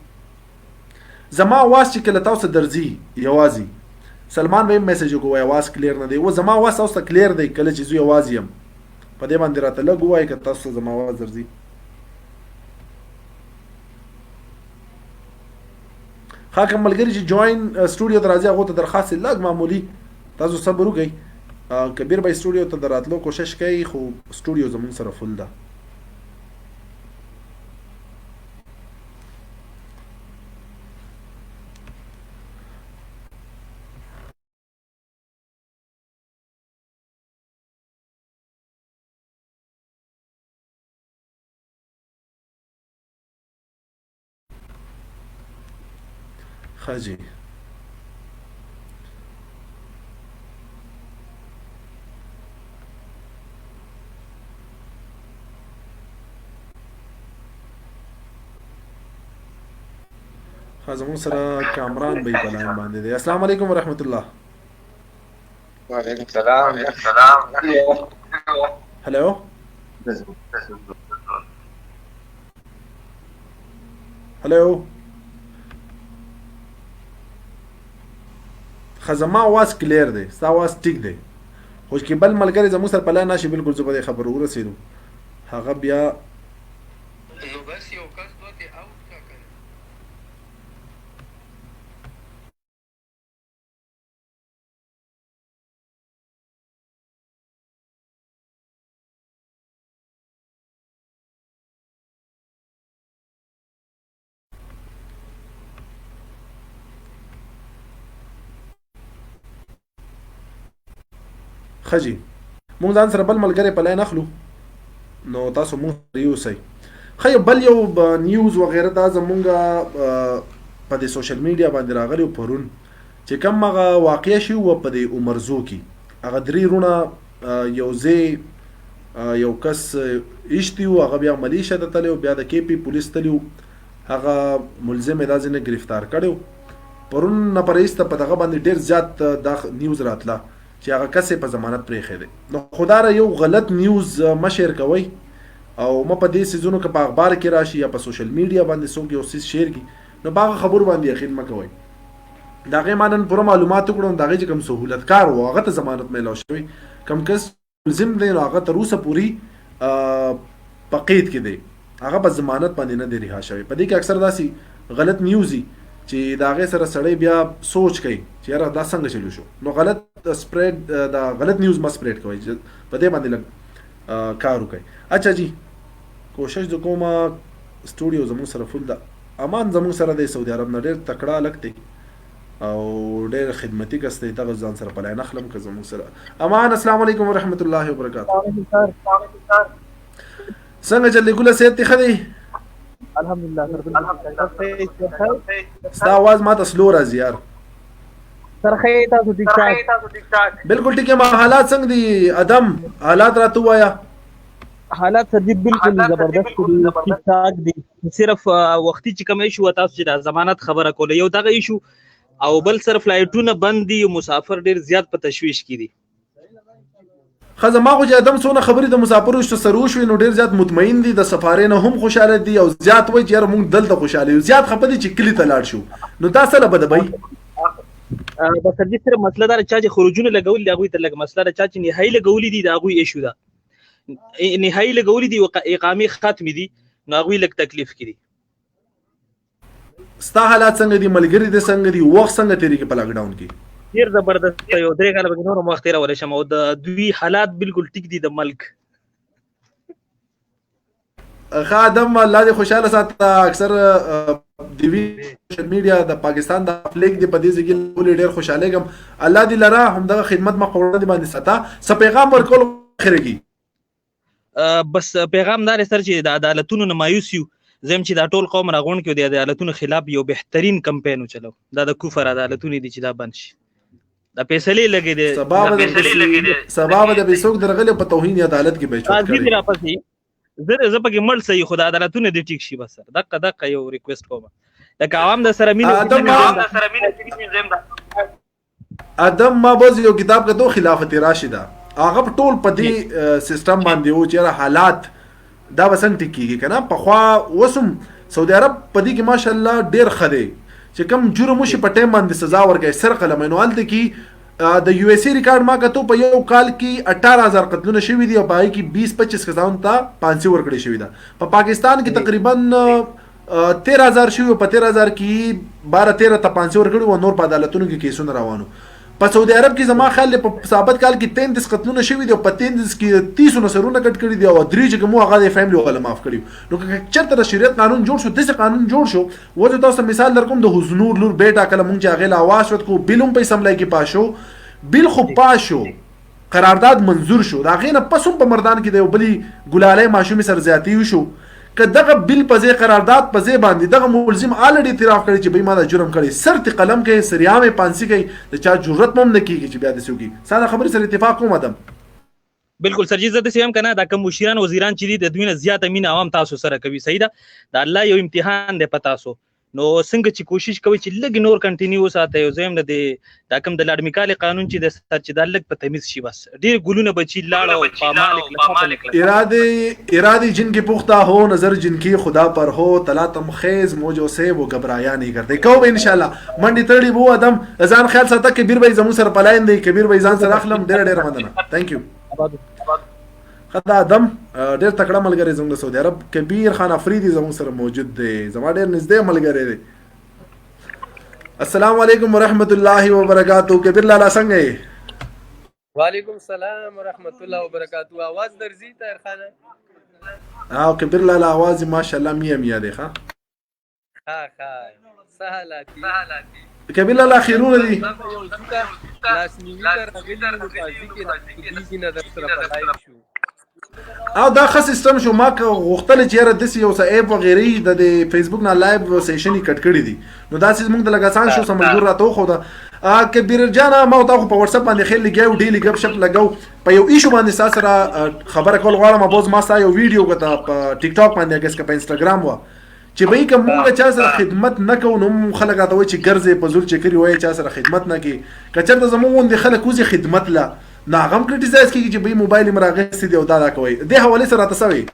زما اواز چې کله تاسو درځي یوازې سلمان به میسج وکوي आवाज کلیر نه دی و زما आवाज اوس کلیر دی کله چې زوی आवाज یم په دې باندې راته لګ وای که تاسو زما आवाज درځي خاکم ملګری چې جوائن سټوډیو ته راځي هغه ته درخواست لګ معمولی تاسو صبر وکړئ کبیر به سټوډیو ته دراتلو کوشش کوي خو سټوډیو زمون سره فل ده خاجي زمون سره کامران به بلان باندې دی السلام علیکم ورحمت الله وعلیکم السلام هلو هلو خزما आवाज کلیر دی ستا आवाज ټیک دی خو چې بل ملګری زموږ سره پلان نشي بالکل زه به خبر ورسېدو هغه بیا نو بس یو کس دوته اوټ کا کړ خجی مونږ ځان سره بل ملګری په لای نخلو نو تاسو مونږ یوسئ خو بل یو نیوز وغیره دا زمونږ په دې سوشل میډیا باندې راغلی پرون چې کوم هغه واقع شي و په دې عمرزو کې هغه درې رونه یو ځای یو کس ایشتی و هغه بیا ملیشه ته تللی و بیا د کې پی پولیس تللی و هغه ملزم یې دا ځینې ګرفتار کړی و پرون نه پرهیسته په دغه باندې ډېر زیات دا نیوز راتله چې هغه کس یې په ضمانت پرېښی دی نو خو دا یو غلط نیوز مه شیر کوئ او ما په دې سیزونو کې په اخبار کې راشي یا په سوشل میډیا باندې څوک یو څیز شیر کړي نو په هغه خبرو باندې یقین مه کوئ د هغې ما نن پوره معلومات وکړو د هغې چې کوم سهولتکار و هغه ته ضمانت میلاو شوی کوم کس ملزم دی نو هغه تر اوسه پورې په قید کې دی هغه په ضمانت باندې نه دی رها شوی په دې کې اکثر داسې غلط نیوز وي چې د هغې سره سړی بیا سوچ کوي چې یاره دا څنګه چلو شو نو غلط سپریډ دا غلط نیوز مه سپریډ کوئ په دې باندې لږ کار وکړئ اچھا جی کوشش د کومه سټوډیو زموږ سره فل ده امان زموږ سره دی سعودي عرب نه ډېر تکړه هلک دی او ډېر خدمتي کس دی دغه ځان سره په لاین اخلم که زموږ سره امان السلام علیکم ورحمت الله وبرکاته څنګه چلې ګله صحت دې ښه دی ستا آواز ماته سلو راځي یار بالکل ټیک یم حالات څنګه دي ادم حالات راته ووایه حالات سر جی بالکل زبردست دي ٹھیک ٹھاک دي صرف وختي چې کوم ایشو تاسو چې د ضمانت خبره کوله یو دغه ایشو او بل سر فلایټونه بند دي او مسافر ډیر زیات په تشویش کې دي خزه ما خو چې ادم څونه خبرې د مسافرو سره وشوي نو ډېر زیات مطمئن دي د سفارې نه هم خوشحاله دي او زیات وایي چې یاره موږ دلته خوشحاله یو زیات خفه دي چې کلي ته لاړ شو نو دا څه له بده بی بس سر جی صرف مسله دا چا چې خروجونه لګول دي هغوی ته لږ مسله دا چا چې نهایي لګولي دي د هغوی ایشو ده نهایي لګولي دي اقامې ختمې دي نو هغوی لږ تکلیف کې دي ستا حالات څنګه دي ملګري دې څنګه دي وخت څنګه تېرېږي په لاکډاون کې ډیر زبردست یو 3 کاله به نور وخت تیرولی شم او د دوی حالات بالکل ټیک دي د ملک ښه ادم الله دې خوشحاله ساته اکثر د سوشل میډیا د پاکستان د فلیک دې په دې ځای کې ولې ډېر خوشحالېږم الله دې لره همدغه خدمت مخ په وړاندې باندې ساته څه پیغام ورکول خیرېږي بس پیغام دا دی سر چې د عدالتونو نه مایوس یو زم چې دا ټول قوم راغونډ کړي د عدالتونو خلاف یو بهترین کمپاین وچلو دا د کفر عدالتونه دي چې دا بند شي دا پیسې لګي دي سبب د بیسوک درغلي په توهین عدالت کې به چوت کړي راپسې زه پکې مړ سي خدای عدالتونه دي ټیک شي بس دغه یو ریکوست کوم لکه عوام د سره مینه ادم ما بوز یو کتاب کتو خلافت راشده هغه ټول په دې سیستم باندې و چې حالات دا وسنګ ټکیږي کنه په خوا وسم سعودي عرب په دې کې ماشاءالله ډېر خدي چې کوم جرم وشي په ټیم باندې سزا ورکړي سر قلم نو الته کې د یو اس ای ریکارډ ما کتو په یو کال کې 18000 قتلونه شوي دي او پای کې 20-25 کسان ته پانسي ورکړي شوي ده په پاکستان کې تقریبا 13000 شوي په 13000 کې 12-13 ته پانسي ورکړي او نور په عدالتونو کې کیسونه روانو په سعودي عرب کې زما خیال په ثابت کال کې 33 قتلونه شوي دي او په 33 کې 30 نسرونه کټ کړي دي او درې چې کوم هغه د فیملی غل معاف کړي نو که چرته د شریعت قانون جوړ شو دغه قانون جوړ شو وځه تاسو مثال درکوم د حضور لور بیٹا کله مونږ چې هغه لاواز وت کو بلوم په سملای کې پاشو بل خو پاشو قرارداد منظور شو دا غینه پسوم په مردان کې د بلی ګلاله ماشومي سر زیاتی وشو که دغه بل په ځای قرارداد په ځای باندې دغه ملزم الریډي اعتراف کړي چې به ما دا جرم کړی سرت قلم کې سریامه پانسی کوي د چا جرأت مم نه کیږي چې بیا د سوګي ساده خبرې سره اتفاق کوم ادم بالکل سر جی زه د سیم کنه دا کوم مشران وزیران چې دي د دوی نه زیات امین عوام تاسو سره کوي صحیح ده دا الله یو امتحان دی پتا سو نو څنګه چې کوشش کوي چې لګ نور کنټینیو ساته یو زم د دا کوم د لاډمیکال قانون چې د سر چې د لګ په تمیز شي بس ډیر ګلونه بچی لاړ او پامالک ارادی جن کی پختہ ہو نظر جن کی خدا پر ہو تلا تم خیز موجو سے وہ گھبرایا نہیں کرتے کو انشاءاللہ منډي تړي بو ادم ځان خیال ساته کبیر بھائی زمو سره پلاین دی کبیر بھائی ځان سره اخلم ډیر مننه ثانک یو خدا ادم ډیر تکړه ملګری زموږ سعودي عرب کبیر خان افریدي زموږ سره موجود دی زما ډیر نږدې ملګری دی السلام علیکم ورحمت الله وبرکاتہ کبیر لالا څنګه یې وعلیکم السلام ورحمت الله وبرکاتہ आवाज درځي طاهر خان کبیر لالا आवाज ماشاءالله میا دی ها سهلاتی کبیر لالا خیرونه دي لاس نیوی تر غلی نو قاضي کې د نظر سره پلای شو او دا ښه سیستم شو. ما که غوښتل چې یاره داسې یو څه ایپ وغیرې د فیسبوک نه لایو سیشن یې کټ کړي دي، نو داسې زموږ د لګاسان شو څه ملګرو راته وښوده. کبیر جانه ما او تا خو په واتساپ باندې خیل لګیو، ډیلي ګپ شپ لګو په یو ایشو باندې ستا سره خبره کول غواړم. باز ما ستا یو ویډیو کته په ټیک ټاک باندې اګس که په انسټاګرام وه چې به یې که مونږ چا سره خدمت نه کوو نو خلک راته وایي چې ګرځې په زور چکري وایي چا سره خدمت نه کوي. که چېرته زموږ غوندې خلک وځي خدمت له نو هغه هم کریټیسایز کېږي چې به یې موبایل یې راغستی دی او دا کوئ. دې حوالې سره راته څه وایي؟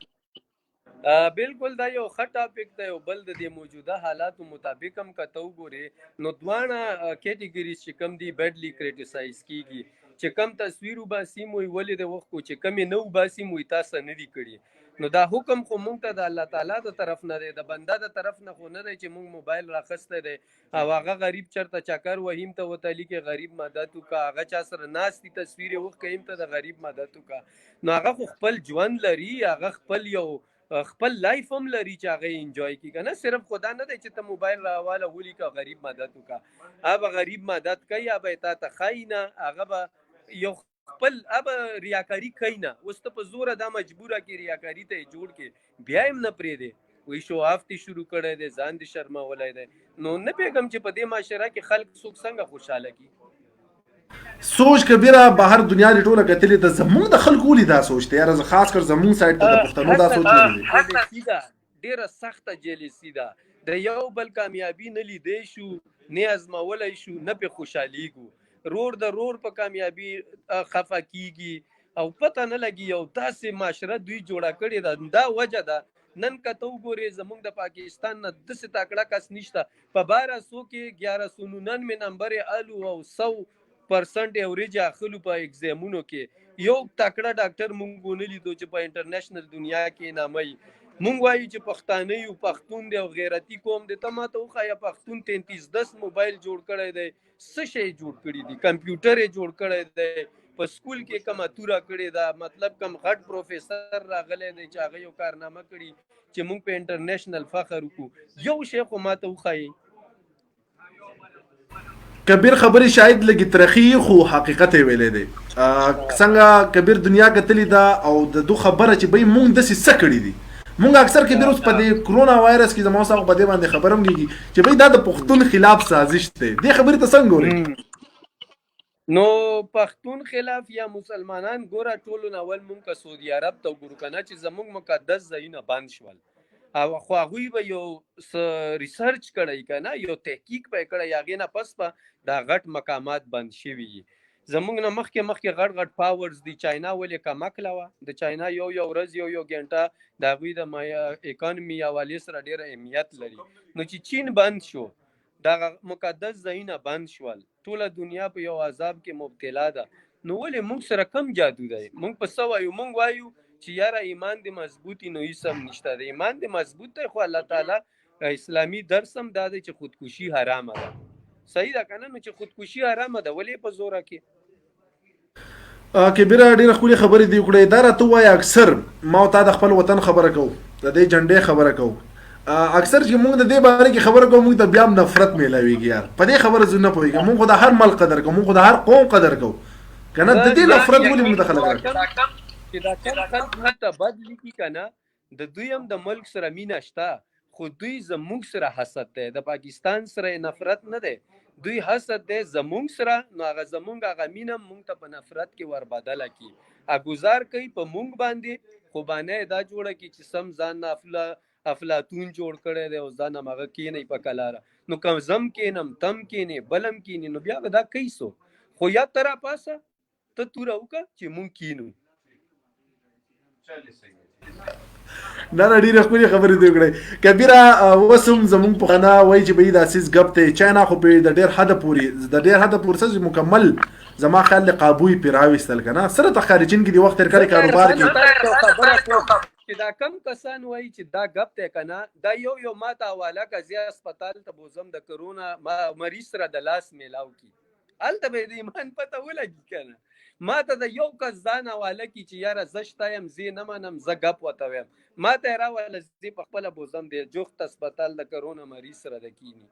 بالکل دا یو ښه ټاپک دی او بل د دې موجوده حالاتو مطابق هم که ته وګورې نو دواړه کیټیګریز چې کوم دي بیډلی کریټیسایز کېږي. چې کم تصویر وباسي موی ولې د وخت کو چې کمې نه وباسي موی تاسو نه دي کړي. نو دا حکم خو مونږ ته د الله تعالی د طرف نه دی، د بنده د طرف نه خو نه دی چې مونږ موبایل راخسته دی او هغه غریب چرته چکر وهیم ته وتلی کې غریب مدد وکړه، هغه چا سره ناستي تصویر یې وښیم ته د غریب مدد وکړه. نو هغه خو خپل ژوند لري، هغه خپل لایف هم لري چې هغه انجوای کړي که نه. صرف خدا نه دی چې ته موبایل راواله ولیکه غریب مدد وکړه. هغه غریب مدد کوي، هغه تا ته ښایي نه، هغه به یو خپل اب ریاکاری کوي نه. اوس ته په زوره دا مجبوره کې ریاکاری ته جوړ کې بیا هم نه پرېږدې، وایي شو آف دې شروع کړی دی، ځان دې شرمولی دی. نو نه پوهېږم چې په دې معاشره کې خلک څوک څنګه خوشحاله کړي. سوچ کبیره بهر دنیا دې ټوله کتلې ده، زمونږ د خلکو ولې دا سوچ دی یاره؟ خاص کر زمونږ سایډ ته د پښتنو دا سوچ نه دی. ډېره سخته جیلسي ده، د یو بل کامیابي نه لیدی شو، نه ازمولی شو، نه پې خوشحالیږو. رور د رور په کامیابی خفه کیږي او پته نه لګي یو داسې معاشره دوی جوړه کړې ده. دا وجه ده نن که ته وګورې زموږ د پاکستان نه داسې تکړه کس نشته. په 1200 کې 1199 نمبر الو او 100% ایوریج اخلو په ایگزامونو کې. یو تکړه ډاکټر مونږ ونه لیدو چې په انټرنیشنل دنیا کې نامي. مونږ وایو چې پښتانه یو پښتون دی او غیرتی قوم دی. ته ماته وښایه پښتون 3310 موبایل جوړ کړی دی، څه شی جوړ کړي دي؟ کمپیوټر یې جوړ کړی دی، په سکول کې کومه توره کړې ده، مطلب کم غټ پروفیسر راغلی دی چې هغه یو کارنامه کړي چې مونږ په انټرنیشنل فخر وکړو. یو شی خو ماته وښایي. کبیر خبرې شاید لګي ترخی خو حقیقت یې ویلې دی. څنګه کبیر دنیا کتلې ده او د دو خبره چې به مونږ داسې څه کړي دي. مونږ اکثر کبیر اوس په دې کرونا وایرس کې زموږ سره په دې باندې خبره هم کېږي چې بھائی دا د پښتون خلاف سازش دی. دې خبرې ته څنګه ګورې؟ نو پښتون خلاف یا مسلمانان ګوره ټولو نه اول مونږ که سعودي عرب ته وګورو که نه چې زموږ مقدس ځایونه بند شول او خو هغوی به یو ریسرچ کړی که نه، یو تحقیق به یې کړی، هغې نه پس به دا غټ مقامات بند شوي. زمونږ نه مخکې غټ غټ پاورز دي. چاینا ولې کمکله وه؟ د چاینا یو ورځ یو ګنټه د هغوی د اکانومي حوالې سره ډېره اهمیت لري. نو چې چین بند شو، دغه مقدس ځایونه بند شول، ټوله دنیا په یو عذاب کې مبتلا ده. نو ولې موږ سره کم جادو دی؟ موږ په څه وایو؟ موږ وایو چې یاره ایمان دې مضبوطي نو هیڅ هم نشته دی. ایمان دې مضبوط دی خو الله تعالی اسلامي درس هم دا دی چې خودکشي حرامه ده. صحیح ده که نه؟ نو چې خودکشي حرامه ده ولې په زوره کې؟ کبیره ډیره ښکلې خبرې دې وکړې. دا راته ووایه اکثر ما او تا د خپل وطن خبره کوو، د دې جنډې خبره کوو، اکثر چې مونږ د دې باره کې خبره کوو مونږ ته بیا هم نفرت میلاویږي. یار په دې خبره زه نه پوهېږم. مونږ خو د هر ملک قدر کوو، مونږ خو د هر قوم قدر کوو که نه. د دې نفرت ولې مونږ ته خلک راکوي؟ چې دا کم خلک هلته بد لیکي که نه، د دوی هم د ملک سره مینه شته خو دوی زموږ سره حسد دی. د پاکستان سره نفرت نه دی، دوی حسد دی زمونږ سره. نو هغه زمونږ هغه مینه مونږ ته په نفرت کې وربدله کړي، ګزار کوي په مونږ باندې. خو بانه دا جوړه کړي چې سم ځان نه افلاطون جوړ کړی دی او ځان هم هغه کېنئ په کلاره. نو که زم کېنم تم کېنې بلم کېنې نو بیا به دا کوي څو. خو یا ته راپاسه ته توره وکړه چې مونږ کېنو. نه ډېرې ښکلې خبرې دې وکړې. کبیره اوس هم زموږ پخوانه وایي چې به دا سیز ګپ دی. چاینا خو په د ډېر حده پورې څه مکمل زما خیال د قابو یې پرې راویستل که نه. سره ته خارجین کې د وخت تېر کړی کاروبار کې چې دا کم کسان وایي چې دا ګپ دی که نه، دا یو ماته حواله که زه هسپتال ته بوزم د کرونا مریض سره د لاس میلاو کړي، هلته به یې د ایمان پته ولګي که نه. ما ته د یو کس ځان حواله کړي چې یاره زه شته یم، زه نه منم، زه ګپ ورته ویم، ما ته یې راوله زه په خپله بوزم د جفت هسپتال د کرونا مریض سره د کیني.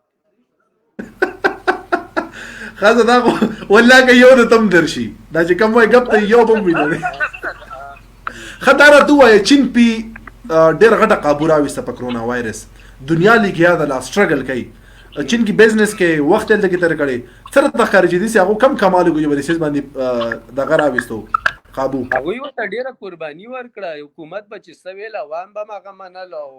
ښځه دا خو والله که یو د تم درشي دا چې کوم وایي ګپ ته یو به هم ویني. خطر ته وای چین پی ډېر غټه قابو راوسته په کرونا وایرس دنیا لګیا د لا سټرګل کوي چین کی بزنس کې وخت دلته کې تر کړي سره د خارجي دي هغه کم کمال کوي ورسېز باندې د غراويستو قابو هغه یو ته ډیره قرباني ورکړه حکومت به چې سویل عوام به هغه منل او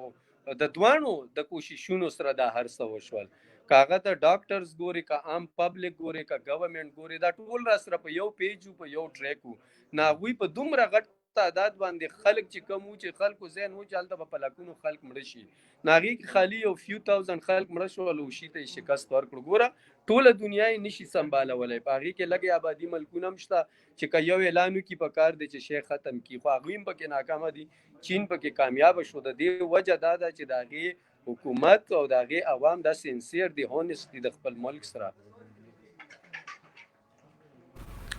د دوانو د کوششونو سره دا هر څه وشول کاغه ته ډاکټرز ګوري کا عام پبلک ګوري کا گورنمنت ګوري دا ټول را سره په یو پیج په یو ټریکو ناغوی په دومره غټ تعداد باندې خلک چې کم و چې خلکو ذهن و چالته په لکونو خلک مړ شي ناغي خالی یو فیو تاوزند خلک مړ شو او شي ته شکست ورکړ ګوره ټول دنیا یې نشي سمبالولای پاغي کې لګي آبادی ملکونه مشته چې کيو اعلانو کی پکار دي چې شیخ ختم کی خو غویم پکې ناکام دي چین پکې کامیاب شو د دې وجه دا ده چې داغي حکومت او داغي عوام دا سینسیر دي هونست د خپل ملک سره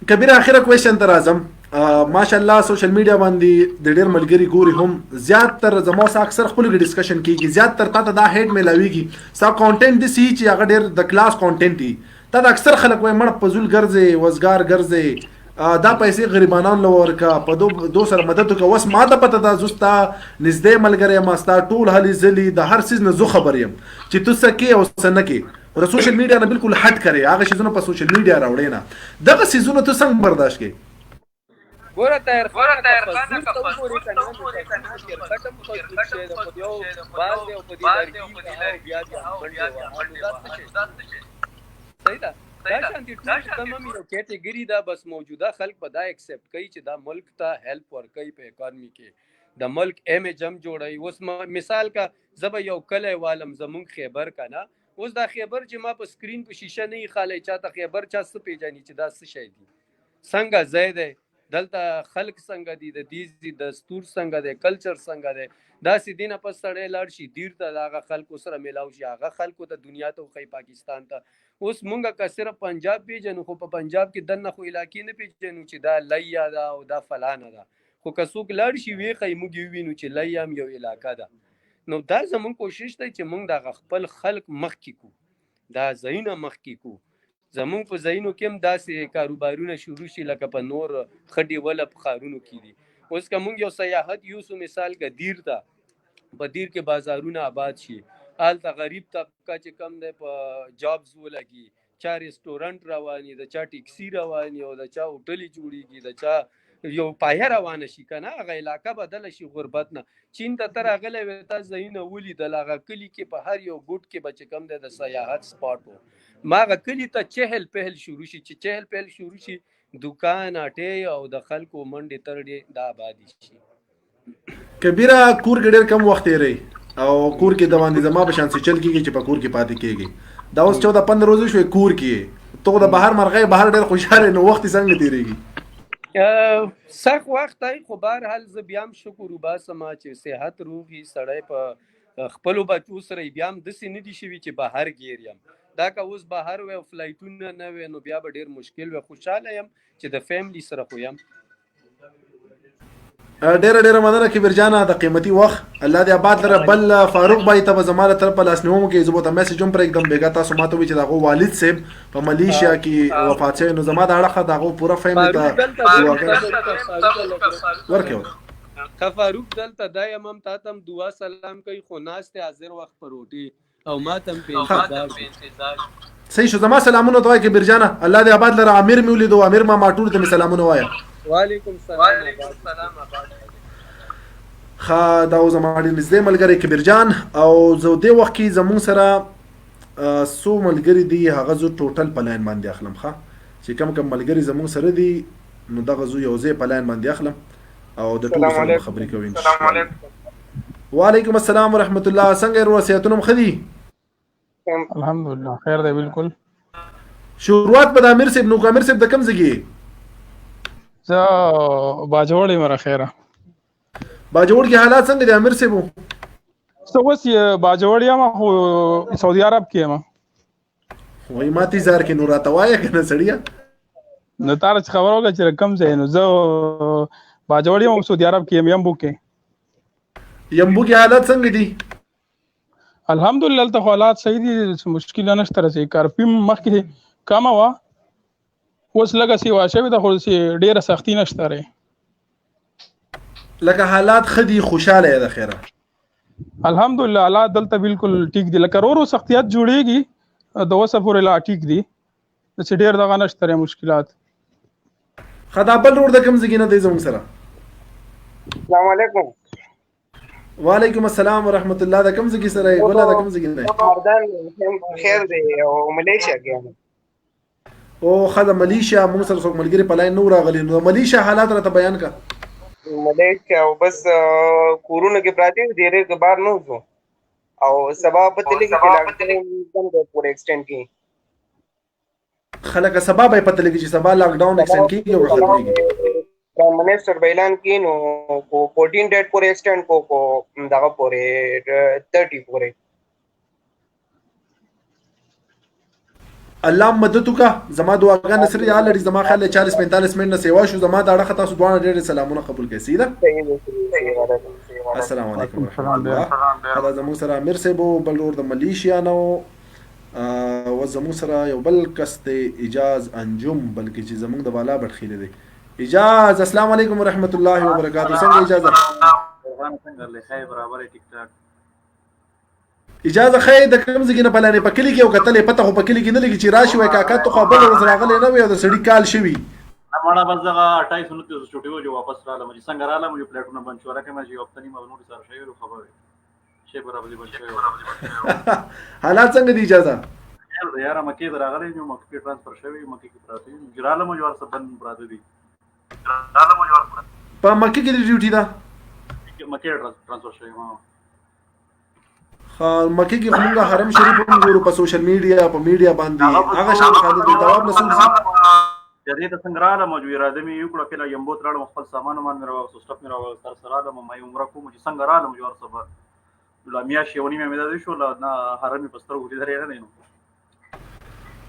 کبیر اخره کوېشن تر اعظم ماشاءالله سوشل میډیا باندې د ډېر ملګری ګوري هم زیات تر زمو سره اکثر خپل ډیسکشن کیږي زیات تر تا دا هیډ ملاويږي سا کانټینټ دي سي چې هغه ډېر د کلاس کانټینټ دي تا اکثر خلک وای مړ پزول ګرځي وزګار ګرځي دا پیسې غریبانان لور کا په دو سره مدد کو وس ما ته پته دا زستا نږدې ملګری ما ستا ټول حالي زلي د هر سیز نه زو خبر يم چې تو سکه او سنکه او سوشل میډیا نه بالکل هټ کړي هغه شیزونه په سوشل میډیا راوړي نه دغه سیزونه ته څنګه برداشت کړي ګوره تایر خانه کا پزور کنه ختم کو شه د پدیو باز دی او پدی لري بیا صحیح ده دا شانتي ټول تمام یو کیټګری دا بس موجوده خلک به دا ایکسپټ کوي چې دا ملک ته هیلپ ورکوي په اکانومي کې د ملک امیج هم جوړوي اوس مثال کا زب یو کله والم زمون خیبر کنه اوس دا خیبر چې ما په سکرین په شیشه نه خالی چاته خیبر چا څه پیژني چې دا څه شي دي څنګه زید دلته خلق څنګه دي د دیزي دستور څنګه دي کلچر څنګه دي دا سیدینه پس سړی لاړ شي دیر ته هغه خلکو سره ملاو شي هغه خلکو ته دنیا ته خو پاکستان ته اوس مونږه که صرف پنجاب پیژنو خو په پنجاب کې دنه خو علاقې نه پیژنو چې دا لیا ده او دا فلانه ده خو که څوک لاړ شي وی خی موږ وینو چې لیا هم یو علاقه ده نو دا زمون کوشش دی چې مونږ د خپل خلک مخ کې کو دا زینه مخ کې کو زمون په زینو کې هم داسې کاروبارونه شروع شي لکه په نور خډي ولا په خارونو کې دي اوس که مونږ یو سیاحت یو مثال کا دیر ته په دیر کې بازارونه آباد شي آلته غریب طبقه چې کم دی په جابز ولګي چا ریسټورانټ رواني د چا ټیکسي رواني او د چا هوټلي جوړیږي د چا یو پایه روانه شي کنه هغه علاقه بدل شي غربت نه چین ته تر هغه وتا زینه ولي د لاغه کلی کې په هر یو ګوټ کې بچ کم د سیاحت سپاټ وو ما غکلی ته چهل پهل شروع شي چې چهل پهل شروع شي دکان اټه او د خلکو منډه تر دې دا آبادی شي کبیره کور کې ډېر کم وخت لري او کور کې د باندې زما په شان څه چل کیږي چې په کور کې پاتې کیږي دا اوس 14-15 ورځې شوې کور کې ته د بهر مرغې بهر ډېر خوشاله نو وخت څنګه تیریږي سخت وخت ای خو بهر حال ز بیام شکر وباسم چې صحت روغي سړی په خپل بچو سره بیام د سینې دي شوی چې بهر ګیریم دا که اوس بهر و فلایټونه نه و نو بیا به ډیر مشکل و خوشاله يم چې د فیملی سره خو يم ډېر مننه کبیر جانا د قیمتي وخت الله دې آباد لره بل فاروق بھائی ته زماره تر په لاس نیوم کې زبوت میسج هم پر एकदम بیګا تاسو ماته وی چې داغه والد صاحب په ملیشیا کې وفات شوی نو زما د اړه داغه پورا فیملی ته ورکه فاروق دلته دایم هم تاتم دعا سلام کوي خو ناشته حاضر وخت پروټي او ماتم په انتظار صحیح شو زما سلامونه دوی کبیر جانا الله دې آباد لره امیر مولید او امیر ما ټول ته سلامونه وایا وعلیکم السلام خا دا زما ډیر نږدې ملګری کبیر جان او زه دې وخت کې زمون سره سو ملګری دی هغه زو ټوټل پلاین باندې اخلم ښه چې کم ملګری زمون سره دی نو دغه زو یو ځای پلاین باندې اخلم او د ټول سره خبرې کوي السلام علیکم وعلیکم السلام ورحمت الله څنګه ورسېتونم خدي الحمدلله خیر دی بالکل شروعات په امیر صاحب نو امیر صاحب د کم زګي زه باجوړی مره خیره باجوړ کې حالات څنګه دي امیر صاحب څه اوس باجوړی ما خو سعودي عرب کې ما وای ماتي زار کې نور اتوایا کنه سړیا نو تار خبر وکړه چې رقم زه نو زه باجوړی ما سعودي عرب کې يمبو کې حالات څنګه دي الحمدلله ته حالات صحیح دي مشکل نه شته چې کارپیم مخکې کما وا اوس لګه سی واشه د خو ډیره سختی نشته ری لکه حالات خدي خوشاله ده خیره الحمدلله حالات دلته بالکل ټیک دي لکه ورو سختیات جوړیږي د وسه پورې لا ټیک دي چې ډیر دغه نشته مشکلات خدا بل ور د کوم ځای نه دی زموږ سره السلام علیکم وعلیکم السلام ورحمت الله د کوم ځای سره ولا د کوم ځای نه مردان خیر دی او ملیشیا کې او خدا ملیشیا موږ سره څوک ملګری په لاین نور راغلی نو ملیشیا حالات راته بیان کا ملیشیا او بس کورونه کې پراتی ډیره کې بار نه وځو او سبا پته لګی چې لاکډاون د پورې ایکسټند کی خلک سبا به پته لګی چې سبا لاکډاون ایکسټند کیږي او ختمېږي پرائم منسٹر اعلان کی نو کو 14 ډیټ پورې ایکسټند کو دغه پورې 30 پورې الله مدد وکا زما دعاګانې سره یا لري زما خیال 40 45 منټ نه سیوا شو زما دا اړه تاسو دوه ډېر سلامونه قبول کړئ سیده السلام علیکم ورحمۃ اللہ دا زمو سره امیر صاحب بل ور د ملیشیا نو و زمو سره یو بل کس ته اجاز انجم بلکې چې زمو د بالا بټخیله دی اجاز السلام علیکم ورحمۃ اللہ وبرکاتہ څنګه اجازه څنګه له خیر برابر ټیک ټاک اجازه خیر د کوم ځای نه بلانه پکلی کې او کتلې پته خو پکلی کې نه لګي چې راشي وای کاکا ته خو بل ورځ راغلی نه وي او د سړی کال شوی مړه بس دغه 28 نو کې چټیو جو واپس رااله مې څنګه رااله مې پلیټونه بند شو راکه مې یو خپلنی مونږ سره شوی خبره شی برابر بند شوی حالات څنګه دی اجازه یاره مکه راغلی نو مکه ټرانسفر شوی مکه کې پراته جراله مې ور سره بند پراته دي جراله مې ور په مکه کې ډیوټي ده مکه ټرانسفر شوی ما مکه کې موږ حرم شریف هم ګورو په سوشل میډیا په میډیا باندې هغه شان خالد جواب نسول جدي ته څنګه رااله مو اراده مې یو کړه کله یم بوت راړم خپل سامان مان راو سټاپ مې راو تر سره رااله مې عمره کوم چې څنګه رااله مو ور صبر لا میا شیونی مې مې شو لا حرم په سترګو دې درې نه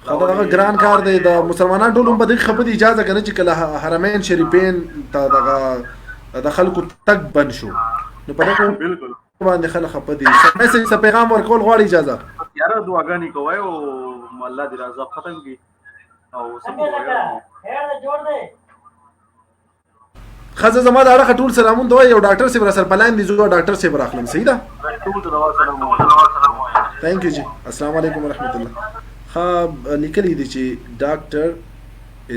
نو دا ګران کار دی د مسلمانانو ټول په دې خبره اجازه کنه چې کله حرمین شریفین ته د خلکو تک بن شو نو په دغه بالکل باندې خلک په دې څه پیغام ورکول غواړي اجازه یاره دعاګانې کوي او الله دې عذاب ختم کړي او سم وایو جوړ دی خزه زما دا اړه ټول سلامون دوی یو ډاکټر سی بر سره پلاین دي زو ډاکټر سی بر اخلم صحیح ده ټول دوا سلام ثانک یو جی السلام علیکم ورحمت الله خب لیکلی دي چې ډاکټر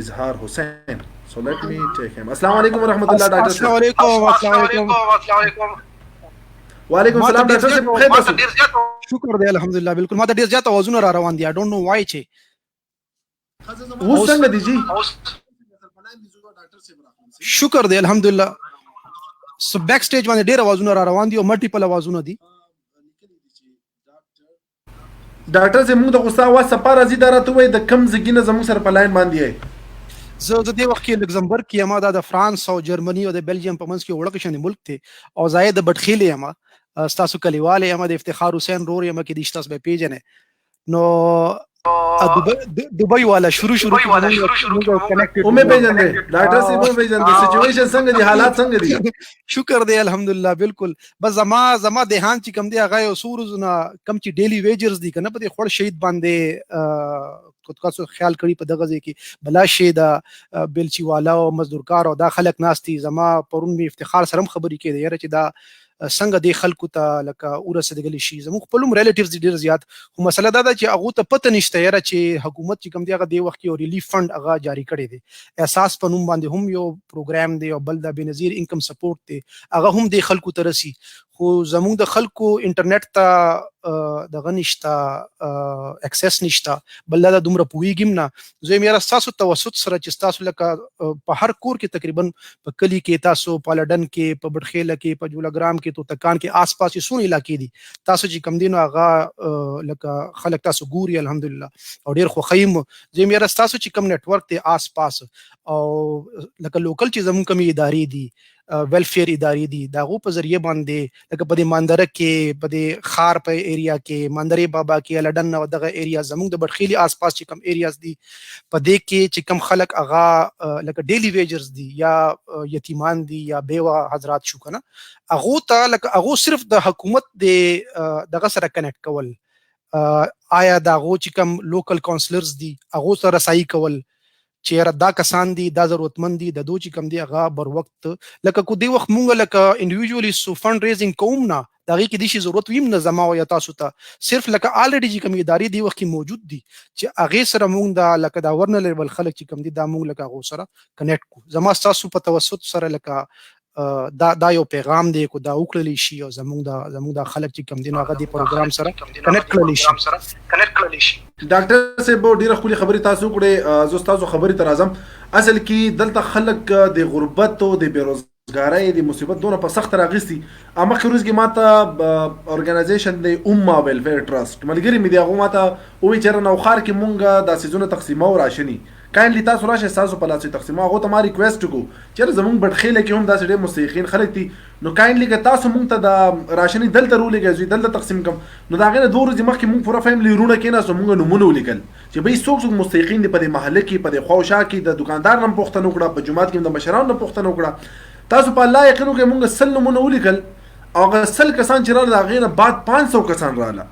اظهار حسین so let me take him السلام علیکم ورحمت الله ډاکټر السلام علیکم وعلیکم السلام ډاکټر صاحب خیر تاسو شکر دی الحمدلله بالکل ما ته ډیر زیات اوازونه را روان دي I don't know why چې اوس څنګه دي جی شکر دی الحمدلله سو بیک سټیج باندې ډیر اوازونه را روان دي او ملټیپل اوازونه دي ډاکټر صاحب موږ د غوسه وا سپاره زیاده راته وای د کم زګینه زمو سره په لاین باندې زه د دې وخت کې لکزمبرګ کې ما د فرانس او جرمني او د بلجیم په منځ کې وړکه شنه ملک ته او زاید بټخیلې ما تاسو کلیواله ما د افتخار حسین رور یم کې د تاسو به پیژنه نو دبي والا شروع کې او مې پیژندې ډاکټر صاحب مې پیژندې سچويشن څنګه دي حالات څنګه دي شکر دی الحمدلله بالکل بس زما دهان چې کم دی هغه یو سورزونه کم چې ډیلی ویجرز دي کنه په دې خور شهید باندې تاسو خیال کړی په دغه ځای کې بلا شي دا بلچی والا او مزدورکار او دا خلک ناشتي زما پرون می افتخار سره خبرې کړي یاره چې دا څنګه د خلکو ته لکه ورسېدل شي زموږ خپلوم ریلیټیوز ډیر زیات خو مسله دا ده چې هغه ته پته نشته یاره چې حکومت چې کوم دی هغه د وخت کې ریلیف فند هغه جاری کړی دی احساس پنوم باندې هم یو پروګرام دی او بل د بنظیر انکم سپورټ دی هغه هم د خلکو ته رسی خو زموږ د خلکو انټرنیټ ته دغه نشته اکسس نشته بل دا دومره پویګم نه زه مې تاسو توسط سره چې تاسو لکه په هر کور کې تقریبا په کلی کې تاسو پالډن کې په بډخیله کې په جولاګرام کې تو تکان کې آس پاس سون علاقې دي تاسو چې کم دینو هغه لکه خلک تاسو ګوري الحمدلله او ډیر خو خیم زه مې تاسو چې کم نتورک ته آس پاس او لکه لوکل چې زموږ کمی ادارې دي ویلفیر ادارې دي داغو په ذریعہ باندې لکه په دې ماندره کې په دې خار په ایریا کې ماندري بابا کې لډن او دغه ایریا زموږ د بډخیلی آس پاس چې کم ایریاز دي په دې کې چې کم خلک اغا لکه ډیلی ویجرز دي یا یتیمان دي یا بیوه حضرات شو کنه اغه ته لکه اغه صرف د حکومت دغه سره کنیکټ کول آیا داغو چې کم لوکل کونسلرز دي اغه سره رسایي کول چې دا کسان دي دا ضرورتمند دي د دوی چې کم دی هغه بر وخت لکه کو دی وخت مونږ لکه انډیویډوالي سو فند ریزینګ کوم نه دا غي کې د شي ضرورت ویم نه زما او یا تاسو ته صرف لکه الریډي چې کوم ادارې دی وخت کې موجود دي چې هغه سره مونږ دا لکه دا ورنل لیول خلک چې کوم دي دا مونږ لکه غو سره کنیکټ کو زما تاسو په توسط سره لکه دا یو پیغام دی کو دا وکړلی شي او زموږ د خلک چې کوم دي هغه دی پروګرام سره کنیکټ کړلی شي ډاکټر صاحب ډیره خولي خبري تاسو کړې زه تاسو خبري تر اعظم اصل کې دلته خلک د غربت او د بیروزګاری د مصیبت دونه په سخت راغستي اما خروز کې ماته اورګنایزیشن د امه ویلفیر ټرست ملګری مې دی هغه ماته وی چیرې نو خار کې مونږه د سيزونه تقسیمو راشنی کاینلی تاسو راشه تاسو په لاسي تقسیمو هغه ته ما ریکوست کو چیرې زمونږ بټخېله کې هم داسې ډېر مستحقین خلک دي نو کاینلی که تاسو مونږ ته د راشنی دلته رولېږئ زوی دلته تقسیم کم نو دا غینه 2 ورځې مخکې مونږ پوره فیملی رونه کېناستو مونږ نومونه ولیکل چې به څوک مستحقین دي په دې محله کې په دې خواوشا کې د دکاندار نم پوښتنه وکړه په جمعات کې د مشرانو نم پوښتنه وکړه تاسو په الله یقین وکړئ مونږ سل نمونه ولیکل او هغه سل کسان چې راغله هغې نه بعد 500 کسان راغله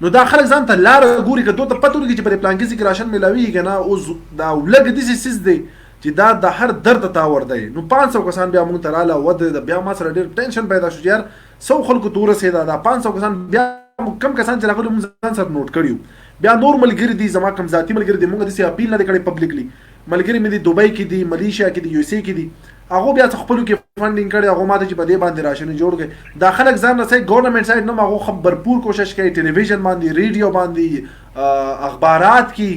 نو دا خلک ځان ته لاره ګوري که دوی ته پته ولګي چې په دې پلانکي کې راشن میلاویږي که نه اوس دا لږ داسې څیز دی چې دا د هر درد تاور دی نو 500 کسان بیا موږ ته راله ود بیا ما سره ډېر ټینشن پیدا شو چې یار سو خلکو ته ورسېده دا 500 کسان بیا کم کسان چې راغلي موږ ځان سره نوټ کړي بیا نور ملګري دي زما کم ذاتي ملګري دي موږ داسې اپیل نه دی کړی پبلیکلی ملګري مې دي دوبۍ کې دي ملیشیا کې دي یو اس کې دي هغه بیا خپلو کې فنډینګ کړي هغه ماته چې په دې باندې راشنې جوړ کړي دا خلک ځان نه صحیح ګورنمنټ سایډ نه هغه خبرپور کوشش کوي ټلویزیون باندې ریډیو باندې اخبارات کې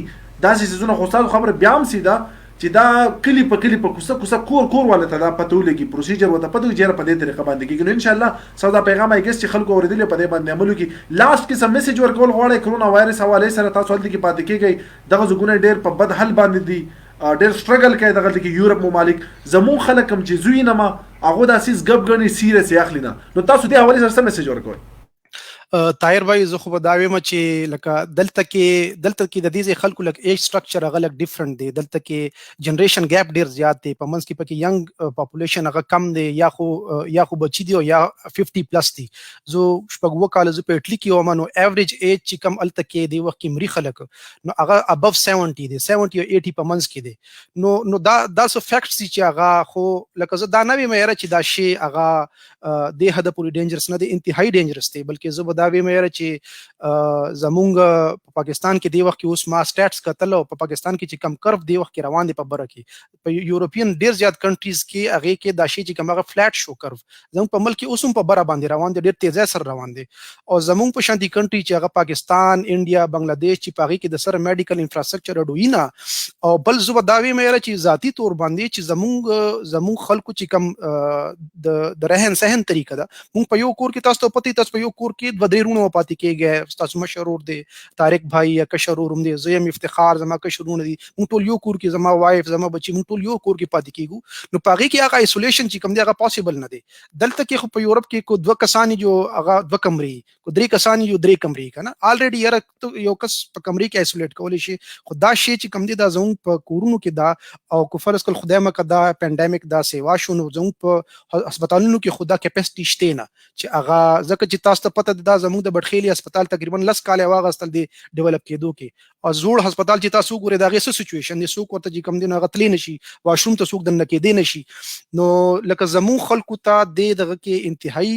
داسې څیزونه خو تاسو خبره بیا هم سیده چې دا کلی په کوڅه کور والا ته دا پته ولګي پروسیجر وته پته چې په دې طریقه باندې کېږي نو ان شاء الله سودا پیغام ایګس چې خلکو اوریدل په دې باندې عملو کې لاست کې سم میسج ورکول غواړي کرونا وایرس حواله سره تاسو هلته کې پاتې کېږئ دغه زګونه ډېر په بد حل باندې دي ډېر سټرګل کوي دغه کې یورپ ممالک زمون خلک کم چې زوی نه ما هغه د اساس غب غني سیریس اخلي نه نو تاسو دې حواله سره میسج ورکوي طاهر بھائی زه خو به دا وایم چې لکه دلته کې د دې خلکو لکه ایج سټرکچر هغه لک ډیفرنٹ دی دلته کې جنریشن ګیپ ډیر زیات دی په منځ کې پکې ینګ پاپولیشن هغه کم دی یا خو بچی دی او یا 50 پلس دی زه شپږ کال زه په اټلی کې ومه نو ایوریج ایج چې کم الته کې دی وخت کې مری خلک نو هغه ابو 70 دی 70 او 80 په منځ کې دی نو دا سو فیکټس چې هغه خو لکه زه دا نه ویم چې دا شی هغه د هدا پوری ډینجرس نه دی انتهایی ډینجرس دی بلکې زه دا ویم چې زمونږ په پاکستان کې دی وخت کې اوس ما سټاتس کتل او په پاکستان کې چې کم کرف دی وخت کې روان دی په بره کې په یورپین ډیر زیات کنټریز کې هغه کې دا شی چې کوم هغه فلیټ شو کرف زموږ په ملک کې اوس هم په بره باندې روان دی ډیر تیزه سره روان دی او زموږ په شانتي کنټری چې هغه پاکستان انډیا بنگلاديش چې په هغه کې د سره میډیکل انفراستراکچر اډوینا او بل زو داوی مې چې ذاتی تور باندې چې زموږ خلکو چې کم د رهن سهن طریقه ده مونږ په یو کور کې تاسو ته پتی تاسو په یو کور کې درېرونه پاتې کېږي تاسو مشرور دی طارق بھائی یا کشرور هم دی زیم افتخار زما کشرونه دي موږ ټول یو کور کې زما وایف زما بچي موږ ټول یو کور کې پاتې کېږو نو پاغي کې هغه ایسولیشن چې کوم دی هغه پاسبل نه دی دلته کې خو په یورپ کې کو 2 کسان جو هغه 2 کمرې کو 3 کسان یو 3 کمرې کنه الریډي یو کس په کمرې کې ایسولیټ کولی شي خدا شي چې کوم دی دا زموږ په کورونو کې دا او کو فرض کول خدای مکه دا پینډیمک دا سیوا شو نو زموږ په هسپتالونو کې خدا کیپاسټی شته نه چې هغه ځکه چې تاسو ته پته دا زموږ د بټخېلی هسپتال تقریبا 10 کال واغستل دی ډیولپ کېدو کې او زوړ هسپتال چې تاسو ګورئ دا غي سچويشن دی څوک ورته چې کم دی نه غتلی نشي واشروم ته څوک دنه کې دی نشي نو لکه زمون خلکو ته دغه کې انتهایی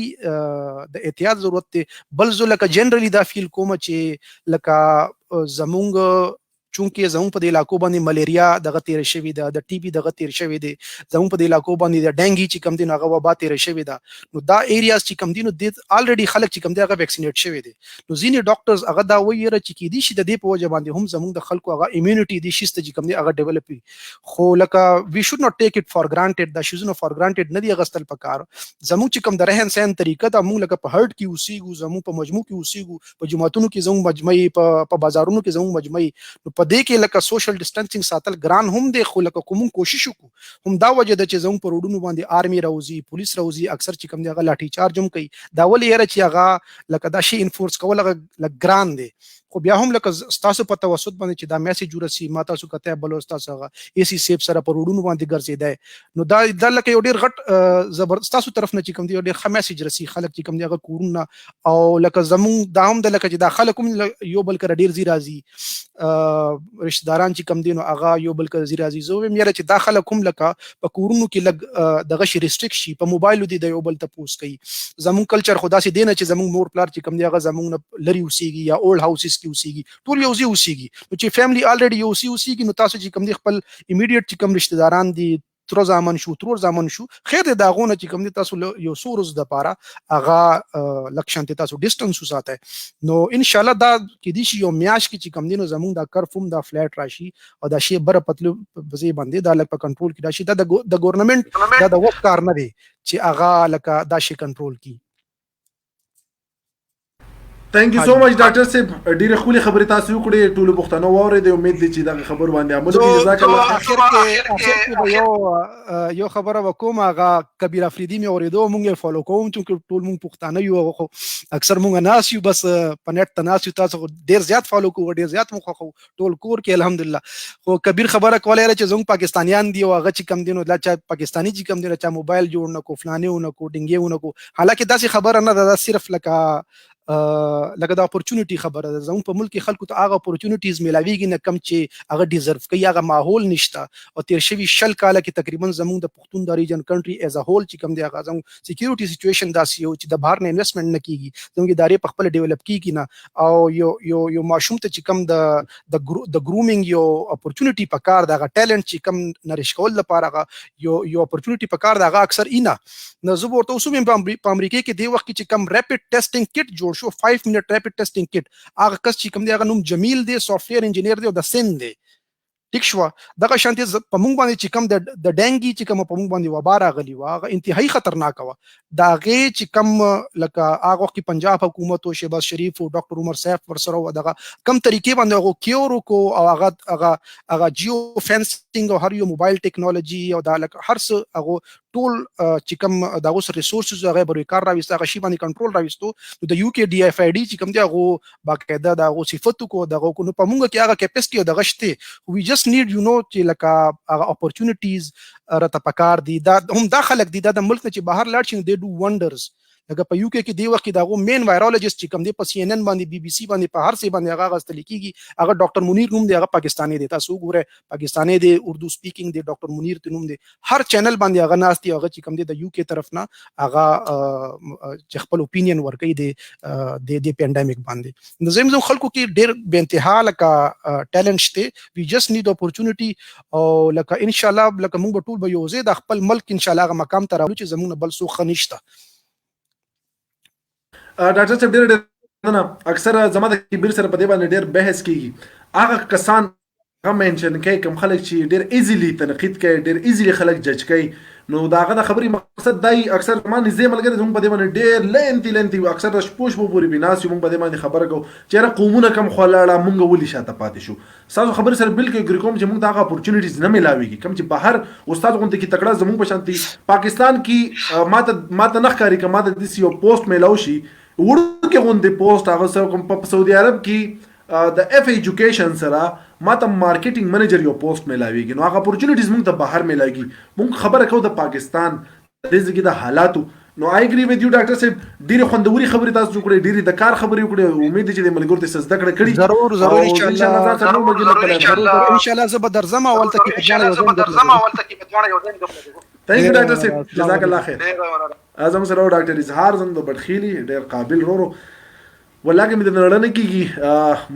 د احتیاط ضرورت دی بل زو لکه جنرالي دا فیل کوم چې لکه زمونږ چونکه زمون په علاقو باندې ملیریا دغه تیر شوی ده د ټي بي دغه تیر شوی دی زمون په علاقو باندې د ډنګي چې کم دي هغه وبا تیر شوی ده نو دا ایریاز چې کم دي نو د الریډي خلک چې کم دي هغه ویکسینیټ شوی دي نو ځینې ډاکټرز هغه دا وایي چې کې دي چې د دې په وجه باندې هم زمون د خلکو هغه ایمونټي دي شي چې کم دي هغه ډیولپ خو لکه وی شود ناٹ ټیک اټ فار ګرانټډ دا شیزونه فار ګرانټډ نه دی غستل پکار زمون چې کم د رهن سهن طریقه دا مونږ لکه په هرت کې اوسېګو زمون په مجموع کې اوسېګو په جماعتونو کې زمون مجمعي په بازارونو کې زمون مجمعي نو په دې کې لکه سوشل ډیسټنسینګ ساتل ګران هم دی خو لکه کوم کوشش وکړو هم دا وجه ده چې زموږ په روډونو باندې آرمي راوځي پولیس راوځي اکثر چې کوم دی هغه لاټي چارج هم کوي دا ولې یاره چې هغه لکه دا شی انفورس کول هغه لکه ګران دی خو بیا هم لکه تاسو په توسط باندې چې دا میسج ورسي ما تاسو کته بل تاسو هغه ای سی سیپ سره په روډونو باندې ګرځیدای نو دا لکه یو ډیر غټ زبردست تاسو طرف نه چې کوم دی ډیر ښه میسج رسي خلک چې کوم دی هغه کورونه او لکه زمون دا هم د لکه چې دا خلک هم یو بل کړه ډیر زی راځي رشتہ داران چې کم دي نو هغه یو بل وزیر عزیز ویم یاره چې دا خلک هم لکه په کورونو کې لږ دغه شي ریسټریکټ شي په موبایلو دي د یو بل تپوس کوي. زمونږ کلچر خو داسې دی نه چې زمونږ مور پلار چې کم دی هغه زمونږ نه لرې اوسېږي یا اولډ هاوسز کې اوسېږي، ټول یو ځای اوسېږي. نو چې فیملی الریډي یو ځای اوسېږي نو تاسو چې کم دی خپل ایمیډیټ چې کم رشتہ داران دي تر زامن شو ترور زامن شو خیر د داغونه چې کوم دي تاسو یو سورز د پاره اغا لکشن ته تاسو ډیسټنس وساته. نو ان شاء الله دا کې دي شي یو میاش کې چې کوم دي نو زمونږ دا کرفوم دا فلیټ راشي او دا شی بر پتلو بزی باندې دا لک په کنټرول کې راشي. دا د ګورنمنت دا د وخت کار نه دی چې اغا لک دا شی کنټرول کی. ثانک یو سو مچ ډاکټر صاحب ډیره خولي خبرې تاسو وکړې ټولو پښتنو واورې د امید دي چې دا خبر باندې عمل وکړي. جزاک الله اخر کې یو خبره وکوم هغه کبیر افریدی مې اوریدو مونږ فالو کوم چې ټول مونږ پښتانه یو خو اکثر مونږ ناس یو بس پنټ تناس یو تاسو ډیر زیات فالو کوو ډیر زیات مخ خو ټول کور کې الحمدلله. خو کبیر خبره کولای چې زموږ پاکستانیان دی او هغه چې کم دینو دا چې پاکستانی چې کم دینو چې موبایل جوړ نه کو فلانه نه کو ډینګي نه کو حالکه داسې خبره نه ده صرف لکه دا اپورچونټی خبره ده. زموږ په ملک خلکو ته هغه اپورچونټیز ملاویږي نه کم چې هغه ډیزرو کوي هغه ماحول نشته. او تیر شوی شل کاله کې تقریبا زموږ د پښتون د ریجن کنټری ایز ا هول چې کم دی هغه زموږ سکیورټي سچويشن داسې یو چې د بهر نه انویسټمنټ نه کیږي زموږ ادارې په خپل ډیولپ کیږي نه او یو ماشوم ته چې کم د ګرومینګ یو اپورچونټی په کار دغه ټیلنت چې کم نریش کول لپاره یو اپورچونټی په کار دغه اکثر اینا نو زه ورته اوسم په امریکا کې دی وخت چې کم ریپډ ټیسټینګ کټ جوړ شو 5 منټ ریپډ ټیسټینګ کټ هغه کس چې کوم دی هغه نوم جمیل دی سافټویر انجینیر دی او د سند دی ټیک شو. دغه شانتي په مونږ باندې چې کوم د ډینګي چې کوم په مونږ باندې وبا راغلی و هغه انتهایی خطرناک و. دا غي چې کوم لکه هغه کې پنجاب حکومت او شهباز شریف او ډاکټر عمر سیف ورسره و دغه کم طریقې باندې هغه کیورو کو او هغه جیو فینسینګ او هر یو موبایل ټیکنالوژي او دا لکه هر څه هغه ټول چې کوم دغه ریسورسز هغه بری کار راويسته هغه شی باندې کنټرول راويستو. نو د یو کې ډي اف آی ډي چې کوم دی هغه باقاعده دغه صفاتو کو دغه کو نو په مونږ کې هغه کیپاسټي او دغه شته وی جست نیډ یو نو چې لکه هغه اپورچونټیز راته پکار دي. دا هم دا خلک دي دا د ملک نه چې بهر لاړ شي دي ډو وندرز. لکه په یو کې دی وخت دا مین وایرولوژیست چې کوم دی په سی ان ان باندې بي بي سي باندې په هر څه باندې هغه غستل کیږي هغه ډاکټر منیر نوم دی هغه پاکستاني دی تاسو ګوره پاکستاني دی اردو سپیکینګ دی ډاکټر منیر ته نوم دی هر چینل باندې هغه ناس دی هغه چې کوم دی د یو کې طرف نه هغه چې خپل اوپینین ورکړي دی د پینډیمک باندې. نو زموږ خلکو کې ډېر بے انتها لکه ټیلنټ شته وی جست نیډ اپورچونټی او لکه ان شاء الله لکه موږ ټول به یو ځای د خپل ملک ان شاء الله هغه مقام ته راوړو چې زموږ بل څه خنيشته. ډاکټر صاحب ډېر نه اکثر زما د کبیر سره په دې باندې ډېر بحث کیږي هغه کسان هغه منشن کوي کوم خلک چې ډېر ایزیلی تنقید کوي ډېر ایزیلی خلک جج کوي. نو داغه د خبرې مقصد دی اکثر ما نږدې ملګری زموږ په دې باندې ډېر لنتي اکثر د شپوش په پوری بناس موږ په دې باندې خبره کوو چې را قومونه کم خلاړه مونږ ولي شاته پاتې شو. تاسو خبر سره بالکل ګری کوم چې موږ دغه اپورچونټیز نه ملاويږي کم چې بهر استاد غونډه کې تکړه زموږ په شانتي پاکستان کې ماته نه ښکاری کما د دې یو پوسټ ملاو شي ورکه غونډه پوسټ هغه سره کوم په سعودي عرب کې د اف ایجوکیشن سره ماته مارکیټینګ منیجر یو پوسټ ملاويږي. نو هغه اپورچونټیز موږ ته بهر ملاويږي موږ خبره کوو د پاکستان د ځګي د حالاتو. نو آی اګری وذ یو ډاکټر صاحب ډیره خوندوري خبرې تاسو وکړې ډیره د کار خبرې وکړې امید چې د ملګرو ته سزده کړې ضرور ان شاء الله ان شاء الله زه به درځم اول ته کې ځوانه یو ځین ثانک یو ډاکټر صاحب جزاک الله خیر. اعظم سره ډاکټر اظهار زند بدخيلي ډیر قابل رورو ولکه مې د نړۍ کېږي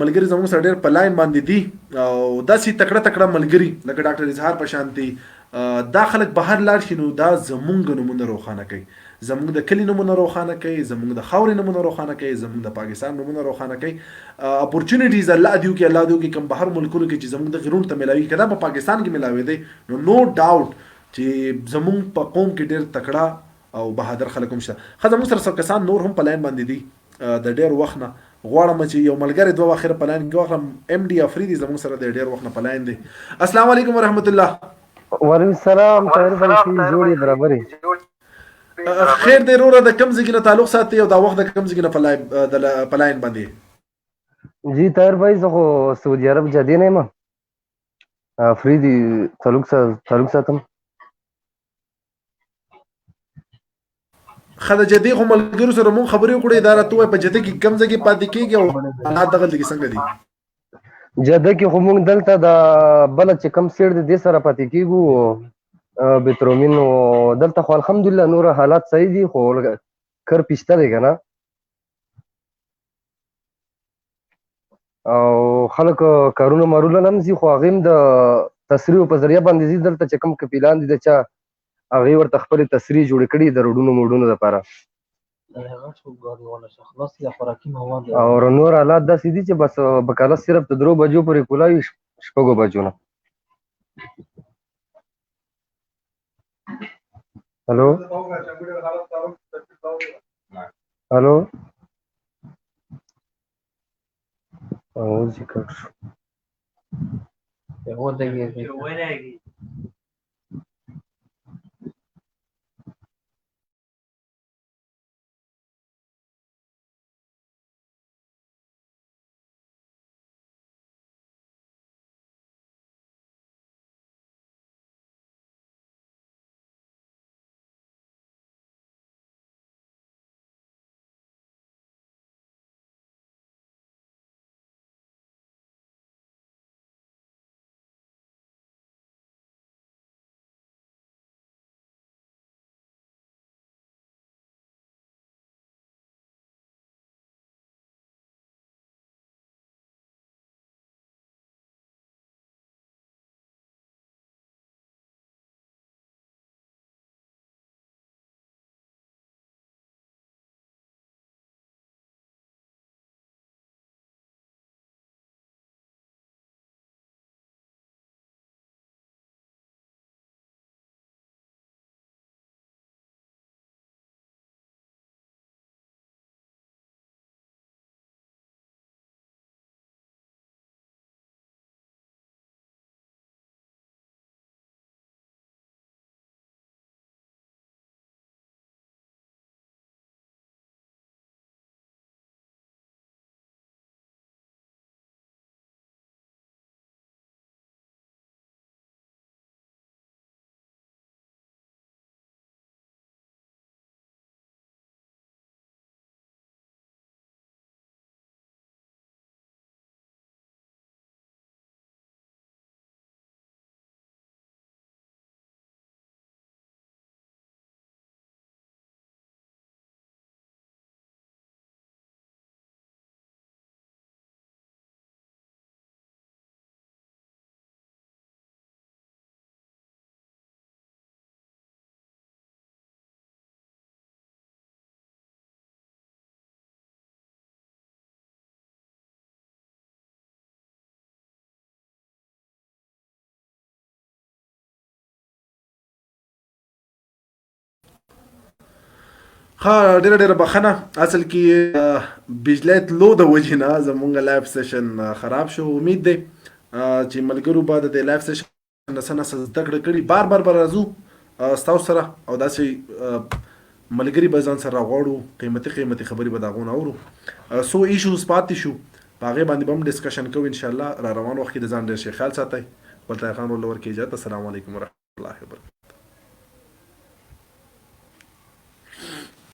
ملګری زموږ سره ډېر په لاین باندې دي او داسې تکړه ملګري لکه ډاکټر اظهار په شانتي دا خلک بهر لاړ شي نو دا زمونږ نمونه روښانه کوي زمونږ د کلی نمونه روښانه کوي زمونږ د خاورې نمونه روښانه کوي زمونږ د پاکستان نمونه روښانه کوي. اپورچونټیز الله دیو کې کوم بهر ملکونو کې چې زمونږ د غرون ته ملاوي کړه په پاکستان کې ملاوي دي نو ډاوټ چې زمونږ په قوم کې ډېر تکړه او بهادر خلک هم شته. خزه موږ سره کسان نور هم په لاین باندې دي د ډېر وخت نه غواړم چې یو ملګری دوه اخر په لاین کې واخلم ام ډي افریدي زموږ سره د ډېر وخت نه په لاین دي. السلام علیکم ورحمت الله. وعلیکم السلام. خیر باندې جوړي برابرې خیر دې وروره د کم ځای نه تعلق ساتي او دا وخت د کم ځای نه په لاین باندې جی طاهر بھائی زه خو سعودي عرب جدي نه یم افریدي تعلق ساتم. خدای جدي خو ملګرو سره مون خبرې وکړې دا راته په جدي کې کم ځای کې پاتې کېږي او حالات دغه لګي څنګه دي جده کې خو موږ دلته د بله چې کم سیټ دی دې سره پاتې کېږو بترومین او دلته خو الحمدلله نور حالات صحیح دي خو کر پیشته دی که نه او خلک کارونه مارونه هم ځي خو هغې هم د تصریحو په ذریعه باندې ځي دلته چې کوم کپیلان دي د چا هغې ورته خپلې تصریح جوړې کړي د روډونو موډونو دپاره او نور حالات داسې دي چې بس بکالت صرف د 3 بجو پورې کولاوي 6 بجو نه هلو هلو اوس یې کټ شو ها ډیره بخښنه اصل کې بجلی تلو د وجې نه زمونږ لایف سیشن خراب شو امید دی چې ملګرو به د لایف سیشن نه څه نه څه زده کړه کړي بار راځو ستاسو سره او داسې ملګري به ځان سره راغواړو قیمتي خبرې به د هغو نه اورو څو ایشوز پاتې شو په هغې باندې به هم ډسکشن کوو انشاءالله را روان وخت کې د ځان ډېر ښه خیال ساتئ خپل طاهر خان ورله ورکړي اجازت السلام علیکم ورحمة الله وبرکاته